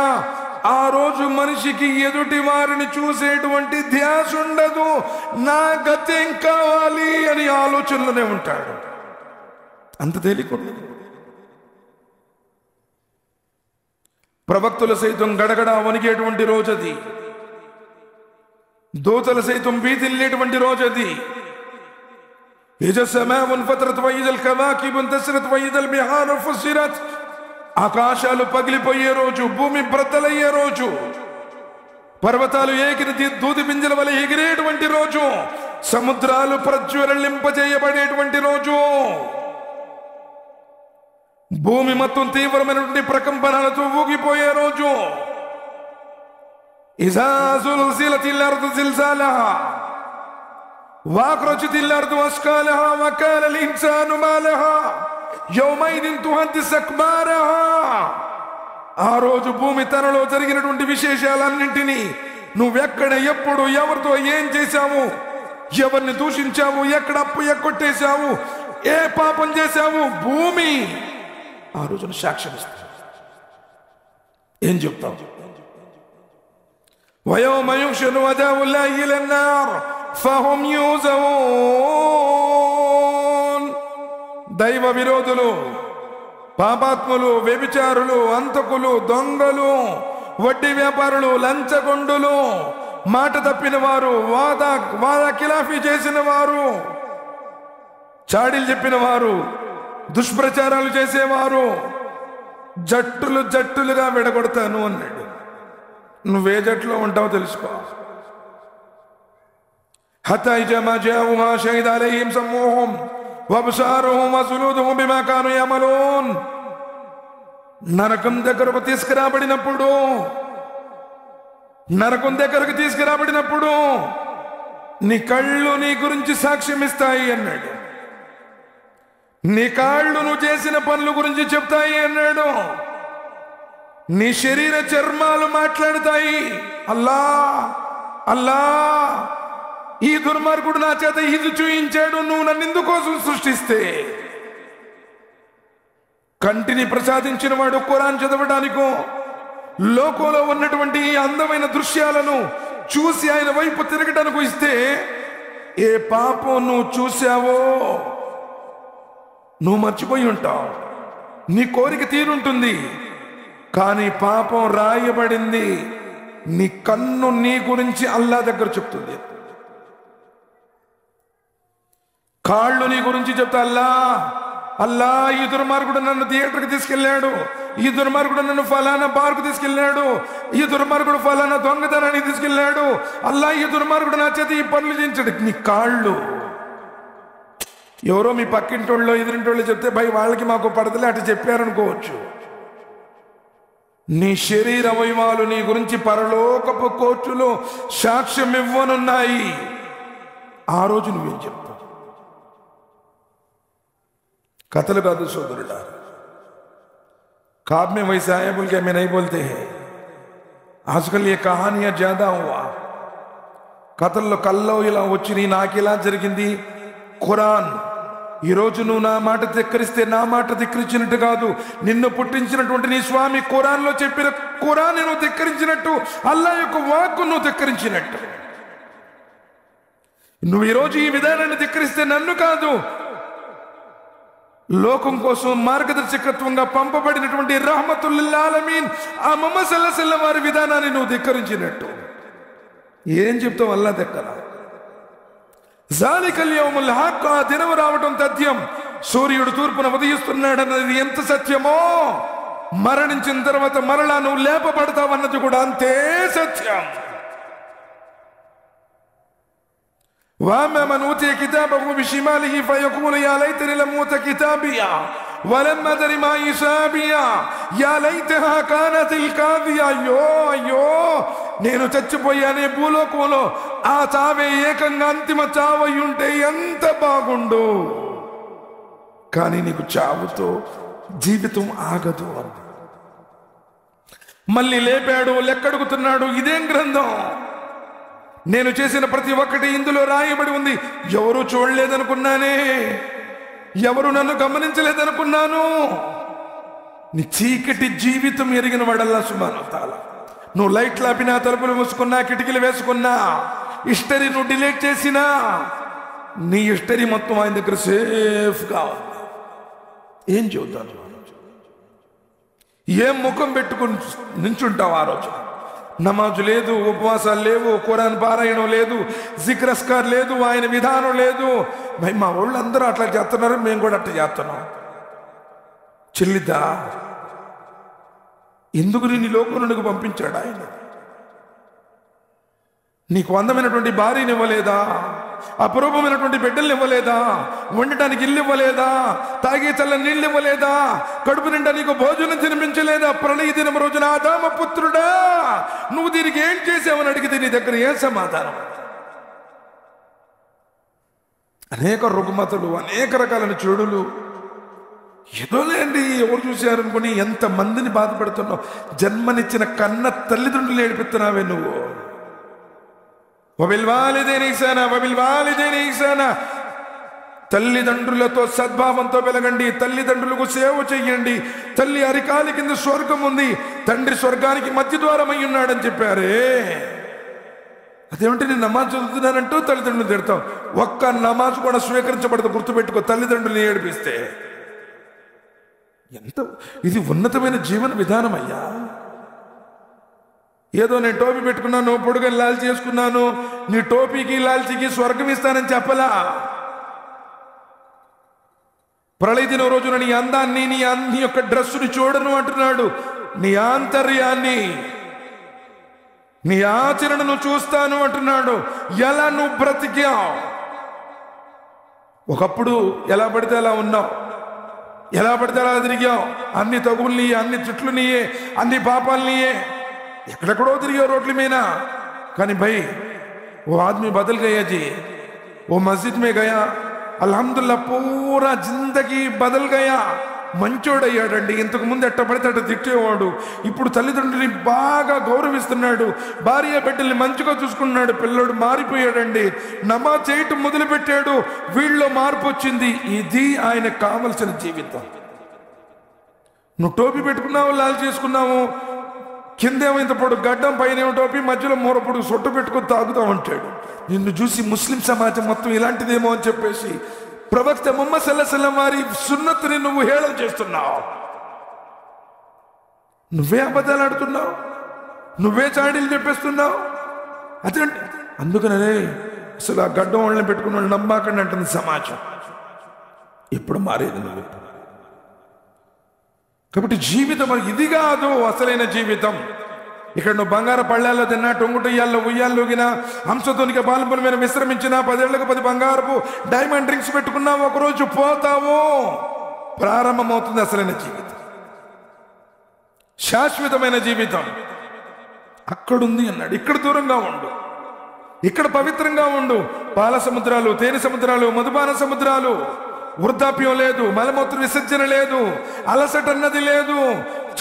ఆ రోజు మనిషికి ఎదుటి వారిని చూసేటువంటి ధ్యాస ఉండదు, నా గతేం కావాలి అని ఆలోచనలోనే ఉంటాడు. అంత తేలికుండదు. ప్రవక్తులు సైతం గడగడ వణికేటువంటి రోజది, దూతలు సైతం భీతిల్లేటువంటి రోజది. ఆకాశాలు పగిలిపోయే రోజు, భూమి బ్రద్దలయ్యే రోజు, పర్వతాలు ఏగిరి దూది పింజల వలె ఎగిరేటువంటి రోజు, సముద్రాలు ప్రజ్వలింపజేయబడేటువంటి రోజు, భూమి మొత్తం తీవ్రమైనటువంటి ప్రకంపనలతో ఊగిపోయే రోజు. ఇజా జుల్జిలతిల్ అర్దు జిల్జాలహా వాక్రజితిల్ అర్దు అస్కాలహా వకాలల్ ఇన్సాను మాలహా యౌమైదిన్ తుహద్దిస్ అఖ్బారహా. ఆ రోజు భూమి తనలో జరిగినటువంటి విశేషాలన్నింటినీ, నువ్వెక్కడ, ఎప్పుడు, ఎవరితో ఏం చేశావు, ఎవరిని దూషించావు, ఎక్కడ అప్పు ఎక్కొట్టేశావు, ఏ పాపం చేశావు, భూమి ఆ రోజున సాక్ష్యం ఇస్తుంది. ఏం చెప్తావు? వయౌమ యుహ్షరు అదావుల్లాహి ఇలన్ నార్ ఫహుమ్ యూజఊన్. దైవ విరోధులు, పాపాత్ములు, వ్యభిచారులు, అంతకులు, దొంగలు, వడ్డీ వ్యాపారులు, లంచగొండులు, మాట తప్పిన వారు, వాద ఖిలాఫీ చేసిన వారు, చాడీలు చెప్పిన వారు, దుష్ప్రచారాలు చేసేవారు జట్టులు జట్టులుగా విడగొడతాను అన్నాడు. నువ్వే జట్టులో ఉంటావో తెలుసుకో. హత్తా ఇజా మా జావుహా షహిద అలైహిం సమూహుం వబ్సారుహుం వజులూదుహుం బిమా కాను యఅమలూన్. నరకం దగ్గరకు తీసుకురాబడినప్పుడు నీ కళ్ళు నీ గురించి సాక్ష్యం ఇస్తాయి అన్నాడు. నీ కాళ్ళు నువ్వు చేసిన పనుల గురించి చెప్తాయి అన్నాడు. నీ శరీర చర్మాలు మాట్లాడుతాయి. అల్లా అల్లా, ఈ దుర్మార్గుడు నా చేత ఇది చూయించాడు, నువ్వు నన్ను ఇందుకోసం సృష్టిస్తే. కంటిని ప్రసాదించిన వాడు ఖురాన్ చదవడానికో, లోకంలో ఉన్నటువంటి ఈ అందమైన దృశ్యాలను చూసి ఆయన వైపు తిరగడానికి ఇస్తే, ఏ పాపం నువ్వు చూసావో నువ్వు మర్చిపోయి ఉంటావు. నీ కోరిక తీరుంటుంది, కానీ పాపం రాయబడింది. నీ కన్ను నీ గురించి అల్లా దగ్గర చెప్తుంది. కాళ్ళు నీ గురించి చెప్తా, అల్లా అల్లా, ఈ దుర్మార్గుడు నన్ను థియేటర్కి తీసుకెళ్ళాడు, ఈ దుర్మార్గుడు నన్ను ఫలానా బార్కు తీసుకెళ్ళాడు, ఈ దుర్మార్గుడు ఫలానా దొంగతనానికి తీసుకెళ్ళాడు, అల్లా ఈ దుర్మార్గుడు నా చేత ఈ పనులు చేయించాడు. నీ కాళ్ళు. ఎవరో మీ పక్కింటోళ్ళు, ఎదురింటోళ్ళు చెప్తే భయ్ వాళ్ళకి మాకు పడతలే అటు చెప్పారనుకోవచ్చు. నీ శరీర అవయవాలు నీ గురించి పరలోకపు కోర్టులో సాక్ష్యం ఇవ్వనున్నాయి. ఆ రోజు నువ్వేం చెప్తావు? कत्ल का तो सोदर डार ख्वाब में वैसे आया बोल के मैं नहीं बोलते हैं। आजकल ये कहानियां ज्यादा हुआ కథల్లో కల్లో ఇలా వచ్చి నాకు ఇలా జరిగింది. ఖురాన్ ఈరోజు నువ్వు నా మాట ధిక్కరిస్తే నా మాట ధిక్కరించినట్టు కాదు, నిన్ను పుట్టించినటువంటి నీ స్వామి ఖురాన్లో చెప్పిన ఖురాన్ నువ్వు ధిక్కరించినట్టు, అల్లా యొక్క వాక్కు నువ్వు ధిక్కరించినట్టు. నువ్వు ఈరోజు ఈ విధానాన్ని ధిక్కరిస్తే నన్ను కాదు, లోకం కోసం మార్గదర్శకత్వంగా పంపబడినటువంటి రహ్మతుల్ లిల్ ఆలమీన్ ఆ ముహమ్మద్ సల్లల్లాహు అలైహి వసల్లం వారి విధానాన్ని నువ్వు ధిక్కరించినట్టు. ఏం చెప్తావు? అల్లా దగ్గర జాలికల్ యౌముల్ హక్, ఆ దినం రావటం తథ్యం. సూర్యుడు తూర్పున ఉదయిస్తున్నాడన్నది ఎంత సత్యమో, మరణించిన తర్వాత మరలా నువ్వు లేపబడతావన్నది కూడా అంతే సత్యం. واما من اوتي كتابه بشماله فيقول يا ليتني لم اوت كتابيا ولم ادر ما حسابيا يا ليتها كانت القاضيه. అయ్యో అయ్యో నేను చచ్చిపోయానే భూలోకంలో, ఆ చావే ఏకంగా అంతిమ చావై ఉంటే ఎంత బాగుండు. కానీ నీకు చావుతో జీవితం ఆగదు. మళ్ళీ లేపాడు, లెక్కడుగుతున్నాడు. ఇదేం గ్రంథం? నేను చేసిన ప్రతి ఒక్కటి ఇందులో రాయబడి ఉంది. ఎవరు చూడలేదనుకున్నానే, ఎవరు నన్ను గమనించలేదనుకున్నాను. నీ చీకటి జీవితం ఎరిగిన వాడల్లా సుబ్హానహు వ తఆలా. నువ్వు లైట్లు ఆపినా, తలుపులు మూసుకున్నా, కిటికీలు వేసుకున్నా, హిస్టరీ నువ్వు డిలీట్ చేసినా, నీ హిస్టరీ మొత్తం ఆయన దగ్గర సేఫ్గా ఉంది. ఏం చెబుతాను? ఏం ముఖం పెట్టుకుని నించుంటావు ఆ రోజు? నమాజు లేదు, ఉపవాసాలు లేవు, ఖురాన్ పారాయణం లేదు, జిక్ర్ అస్కార్ లేదు, ఆయన విధానం లేదు. మా వాళ్ళు అందరూ అట్లా చేస్తున్నారు, మేము కూడా అట్లా చేస్తున్నాం. చెల్లిద్దా? ఎందుకు నీ లోకం నుండి పంపించాడు ఆయన? నీకు అందమైనటువంటి భార్యని ఇవ్వలేదా? అపరూపమైనటువంటి బిడ్డల్ని ఇవ్వలేదా? వండటానికి ఇల్లు ఇవ్వలేదా? తాగే చల్ల నీళ్ళు ఇవ్వలేదా? కడుపు నిండా నీకు భోజనం తినిపించలేదా? ప్రళయ దినం రోజున ఆదామ పుత్రుడా, నువ్వు దీనికి ఏం చేసావని అడిగితే నీ దగ్గర ఏం సమాధానం? అనేక రుగ్మతలు, అనేక రకాలైన చెడులు, ఏదోలేండి ఎవరు చూశారనుకుని ఎంత మందిని బాధపడుతున్నావు. జన్మనిచ్చిన కన్న తల్లిదండ్రులు ఏడిపిస్తున్నావే నువ్వు. తల్లిదండ్రులతో సద్భావంతో వెలగండి, తల్లిదండ్రులకు సేవ చెయ్యండి. తల్లి అరికాలి కింద స్వర్గం ఉంది, తండ్రి స్వర్గానికి మధ్య ద్వారం అయి ఉన్నాడని చెప్పారే. అదేమంటే నేను నమాజ్ చదువుతున్నానంటూ తల్లిదండ్రులు తిడతాం. ఒక్క నమాజ్ కూడా స్వీకరించబడదు, గుర్తుపెట్టుకో. తల్లిదండ్రులు ఏడిపిస్తే ఎంత ఇది ఉన్నతమైన జీవన విధానం అయ్యా. ఏదో నేను టోపీ పెట్టుకున్నాను, పొడుగని లాల్చి చేసుకున్నాను, నీ టోపీకి లాల్చీకి స్వర్గం ఇస్తానని చెప్పలా. ప్రళయ దినం రోజున నీ అందాన్ని, నీ యొక్క డ్రెస్సుని చూడను అంటున్నాడు. నీ ఆంతర్యాన్ని, నీ ఆచరణను చూస్తాను అంటున్నాడు. ఎలా నువ్వు బ్రతికావు? ఒకప్పుడు ఎలా పడితే అలా ఉన్నావు, ఎలా పడితే అలా తిరిగావు. అన్ని తగుల్ని, అన్ని చుట్లు నీయే, అన్ని పాపాలు నీయే. ఎక్కడెక్కడో తిరిగావు రోడ్ల మీద. కానీ భయ్ वो आदमी बदल गया जी, वो मस्जिद में गया, अल्हम्दुलिल्लाह पूरा जिंदगी बदल गया. మంచోడయ్యాడండి. ఇంతకు ముందు ఎట్ట పడితే అట్ట తిట్టేవాడు, ఇప్పుడు తల్లిదండ్రులని బాగా గౌరవిస్తున్నాడు, భార్య బిడ్డల్ని మంచిగా చూసుకున్నాడు. పిల్లోడు మారిపోయాడండి, నమాజ్ చేయటం మొదలు పెట్టాడు. వీళ్ళలో మార్పు వచ్చింది. ఇది ఆయనకు కావలసిన జీవితం. నువ్వు టోపీ పెట్టుకున్నావు, లాల్ చేసుకున్నావు, కిందేమో ఇంత పొడు గడ్డం, పైన ఏమో టోపీ, మధ్యలో మూరపొడు సొట్టు పెట్టుకుని తాగుతావు అంటాడు. నిన్ను చూసి ముస్లిం సమాజం మొత్తం ఇలాంటిదేమో అని చెప్పేసి ప్రవక్త ముహమ్మద్ సల్లల్లాహు అలైహి వసల్లం వారి సున్నత్తుని నువ్వు హేళన చేస్తున్నావు. నువ్వే అబద్ధాలు ఆడుతున్నావు, నువ్వే చాడీలు చెప్పేస్తున్నావు. అదే అందుకనే అసలు ఆ గడ్డం వాళ్ళని పెట్టుకున్న వాళ్ళు నమ్మాకండి అంటుంది సమాజం. ఇప్పుడు మారేది నువ్వు. కాబట్టి జీవితం ఇది కాదు అసలైన జీవితం. ఇక్కడ నువ్వు బంగారు పళ్ళాల్లో తిన్నా, టొంగుటయ్యాల్లో ఉయ్యాల్లోగినా, హంసతోనిక బాల్పల మీద విశ్రమించినా, 10 ఏళ్లకు 10 బంగారపు డైమండ్ రింగ్స్ పెట్టుకున్నావు, ఒకరోజు పోతావు. ప్రారంభమవుతుంది అసలైన జీవితం. శాశ్వతమైన జీవితం అక్కడుంది అన్నాడు. ఇక్కడ దూరంగా ఉండు, ఇక్కడ పవిత్రంగా ఉండు. పాల సముద్రాలు, తేనె సముద్రాలు, మధుపాన సముద్రాలు, వృద్ధాప్యం లేదు, మలమూత్ర విసర్జన లేదు, అలసట అన్నది లేదు,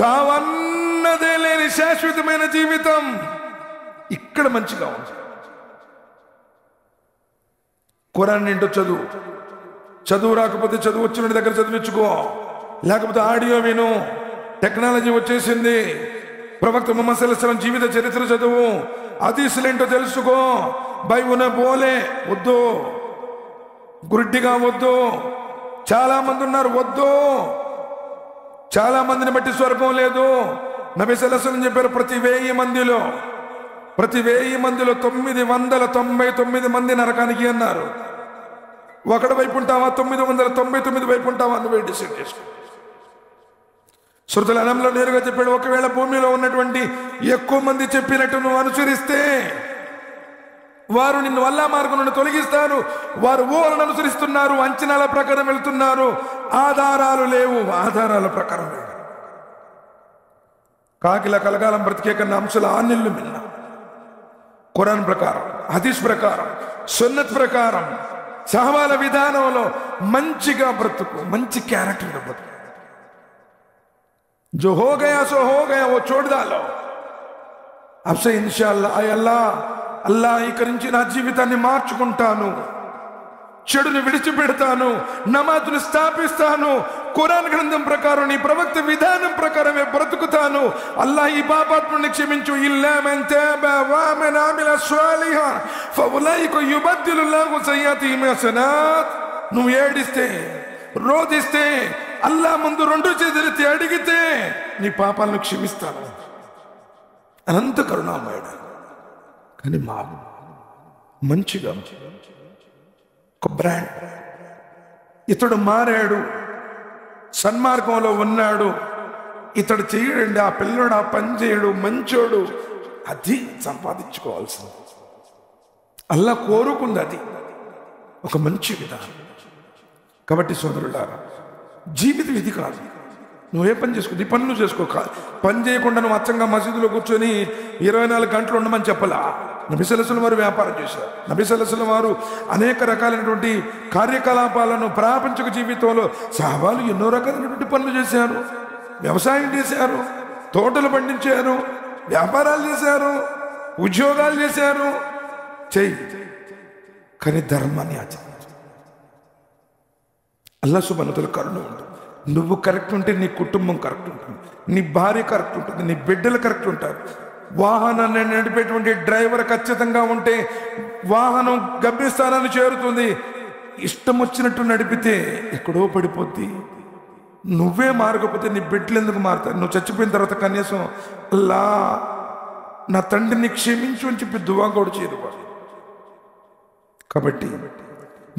చావన్నదే లేని శాశ్వతమైన జీవితం ఇక్కడ మంచిగా ఉంది. ఖురాన్ ఏంటో చదువు రాకపోతే చదువు వచ్చిన దగ్గర చదివించుకో, లేకపోతే ఆడియో విను. టెక్నాలజీ వచ్చేసింది. ప్రవక్త ముహమ్మద్ సల్లల్లాహు అలైహి వసల్లం జీవిత చరిత్ర చదువు, హదీసులేంటో తెలుసుకో. బైబిల్ పోలే వద్దు, గుడ్డిగా వద్దు. చాలా మంది ఉన్నారు, వద్దు. చాలా మందిని బట్టి స్వర్గం లేదు. నబీ సల్లల్లాహు అలైహి వసల్లం చెప్పారు, ప్రతి 1000 మందిలో 999 మంది నరకానికి అన్నారు. ఒకటి వైపు ఉంటావా, 999 వైపు ఉంటావా, నువ్వే డిసైడ్ చేసుకో. సూరతుల్ అనాంలో నేరుగా చెప్పాడు, ఒకవేళ భూమిలో ఉన్నటువంటి ఎక్కువ మంది చెప్పినట్టు నువ్వు అనుసరిస్తే వారు నిన్ను అల్లా మార్గం నుండి తొలగిస్తారు. వారు ఊహలను అనుసరిస్తున్నారు, అంచనాల ప్రకారం వెళ్తున్నారు, ఆధారాలు లేవు. ఆధారాల ప్రకారం కాకిల కలకాలం బ్రతికే కన్నా అంశాల ఆన్నిళ్ళు మిన్న. ఖురాన్ ప్రకారం, హదీస్ ప్రకారం, సున్నత్ ప్రకారం, సహవాల విధానంలో మంచిగా బ్రతుకు, మంచి క్యారెక్టర్ బ్రతుకు. जो हो गया सो हो गया, वो छोड़ डालो. अब से इंशाअल्लाह आय అల్లా ఇక నుంచి నా జీవితాన్ని మార్చుకుంటాను, చెడుని విడిచిపెడతాను, నమాజును స్థాపిస్తాను, ఖురాన్ గ్రంథం ప్రకారం నీ ప్రవక్త విధానం ప్రకారమే బ్రతుకుతాను. అల్లా ఈ పాపాత్ముని క్షమించు. ఇల్లా మన్ తాబ వ మన్ అమిల స్వాలిహన్ ఫౌలైక యుబద్దిలుల్లాహు సయ్యాతిహిమ్ హసనాత్. నువ్వు ఏడిస్తే, రోధిస్తే, అల్లా ముందు 2 చేతులెత్తి అడిగితే నీ పాపాలను క్షమిస్తాను. అనంత కరుణామయుడు. కానీ మంచిగా ఒక బ్రాండ్. ఇతడు మారాడు, సన్మార్గంలో ఉన్నాడు, ఇతడు చేయడండి, ఆ పిల్లడు ఆ పని చేయడు, మంచోడు, అది సంపాదించుకోవాల్సింది. అల్లా కోరుకుంది అది ఒక మంచి విధానం. కాబట్టి సోదరులారా, జీవితం ఇది కాదు. నువ్వే పని చేసుకో, నీ పనులు చేసుకో. పని చేయకుండా నువ్వు అచ్చంగా మసీదులో కూర్చొని 24 గంటలు ఉండమని చెప్పలా. నబీ సల్లల్లాహు అలైహి వసల్లం వారు వ్యాపారం చేశారు. నబీ సల్లల్లాహు అలైహి వసల్లం వారు అనేక రకాలైనటువంటి కార్యకలాపాలను ప్రాపంచిక జీవితంలో సహాబాలు ఎన్నో రకాలైనటువంటి పనులు చేశారు. వ్యవసాయం చేశారు, తోటలు పండించారు, వ్యాపారాలు చేశారు, ఉద్యోగాలు చేశారు. చెయ్యి, కానీ ధర్మాన్ని ఆచరించు. అల్లా సుబ్హానహు వ తఆలా కరుణ ఉంటుంది. నువ్వు కరెక్ట్ ఉంటే నీ కుటుంబం కరెక్ట్ ఉంటుంది, నీ భార్య కరెక్ట్ ఉంటుంది, నీ బిడ్డలు కరెక్ట్ ఉంటారు. వాహనాన్ని నడిపేటువంటి డ్రైవర్ ఖచ్చితంగా ఉంటే వాహనం గమ్యస్థానాన్ని చేరుతుంది. ఇష్టం వచ్చినట్టు నడిపితే ఎక్కడో పడిపోద్ది. నువ్వే మారకపోతే నీ బిడ్డలు ఎందుకు మారుతారు? నువ్వు చచ్చిపోయిన తర్వాత కనీసం అల్లా నా తండ్రిని క్షమించు అని చెప్పి దువా కూడా చేయరు. కాబట్టి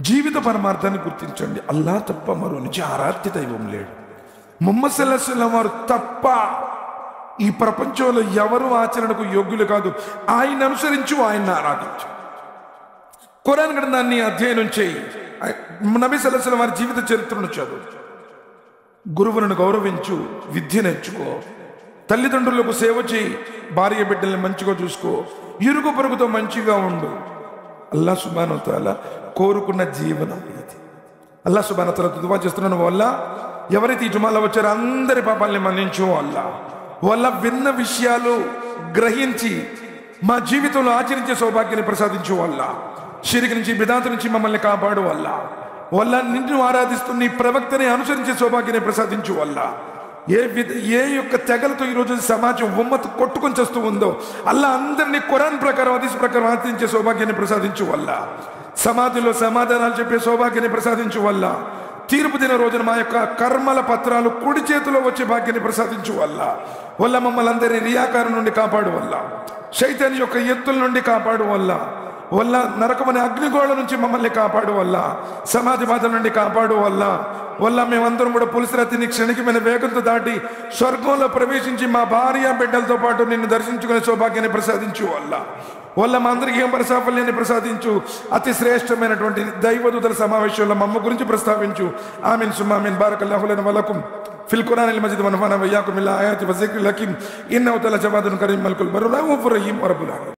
జీవిత పరమార్థాన్ని గుర్తించండి. అల్లా తప్ప మరో నిజ ఆరాధ్య దైవం లేడు. ముహమ్మద్ సల్లల్లాహు అలైహి వసల్లం వారు తప్ప ఈ ప్రపంచంలో ఎవరు ఆచరణకు యోగ్యులు కాదు. ఆయన అనుసరించు, ఆయన్ని ఆరాధించు. ఖురాన్ గ్రంథాన్ని అధ్యయనం చేయి. నబీ సల్లల్లాహు అలైహి వసల్లం వారి జీవిత చరిత్రను చదువు. గురువులను గౌరవించు, విద్య నేర్చుకో, తల్లిదండ్రులకు సేవ చేయి, భార్య బిడ్డల్ని మంచిగా చూసుకో, ఇరుగు పొరుగుతో మంచిగా ఉండు. అల్లా సుబ్హానహు వ తఆలా కోరుకున్న జీవనం ఇది. అల్లా సుబ్హానహు వ తఆలా దువా చేస్తున్నాను, వల్ల ఎవరైతే ఈ జుమాలో వచ్చారో అందరి పాపాలని మన్నించు. అల్లా వల్ల విన్న విషయాలు గ్రహించి మా జీవితంలో ఆచరించే సౌభాగ్యాన్ని ప్రసాదించు. వల్ల షిరిక్ నుంచి, బిదాత్ నుంచి మమ్మల్ని కాపాడు. వల్ల నిన్ను ఆరాధిస్తూ నీ ప్రవక్తని అనుసరించే సౌభాగ్యాన్ని ప్రసాదించు. వల్ల ఏ యొక్క తెగలతో ఈరోజు సమాజం ఉమ్మత్ కొట్టుకొని చేస్తూ ఉందో అల్లా అందరినీ ఖురాన్ ప్రకారం, హదీస్ ప్రకారం ఆచరించే సౌభాగ్యాన్ని ప్రసాదించు. వల్ల సమాధిలో సమాధానాలు చెప్పే సౌభాగ్యాన్ని ప్రసాదించు. వల్ల తీర్పు దిన రోజున మా యొక్క కర్మల పత్రాలు కుడి చేతిలో వచ్చే భాగ్యాన్ని ప్రసాదించు. వల్ల మమ్మల్ని అందరినీ రియాకారం నుండి కాపాడు. వల్ల శైతాన్ యొక్క ఎత్తుల నుండి కాపాడు. వల్ల నరకమనే అగ్నిగోళ నుంచి మమ్మల్ని కాపాడు. వల్ల సమాధి బాధల నుండి కాపాడు. వల్ల మేమందరం కూడా పులిసిరతిని క్షణికమైన వేగంతో దాటి స్వర్గంలో ప్రవేశించి మా భార్య బిడ్డలతో పాటు నిన్ను దర్శించుకునే సౌభాగ్యాన్ని ప్రసాదించు. వల్ల మా అందరికీ ఏం సాఫల్యాన్ని ప్రసాదించు. అతి శ్రేష్టమైనటువంటి దైవదూతల సమావేశంలో మమ్మ గురించి ప్రస్తావించు. ఆమీన్ సుమ్మా ఆమీన్. బారకల్లాహు లనా వలకుం ఫిల్ ఖురానిల్ మజీద్ వనఫానా వయ్యాకుం బిల్ ఆయాతి వజిక్రిల్ హకీమ్ ఇన్నహు తఆలా జవాదున్ కరీం మల్కుల్ బర్ర్ రఊఫుర్ రహీం రబ్బుల్ ఆలమీన్.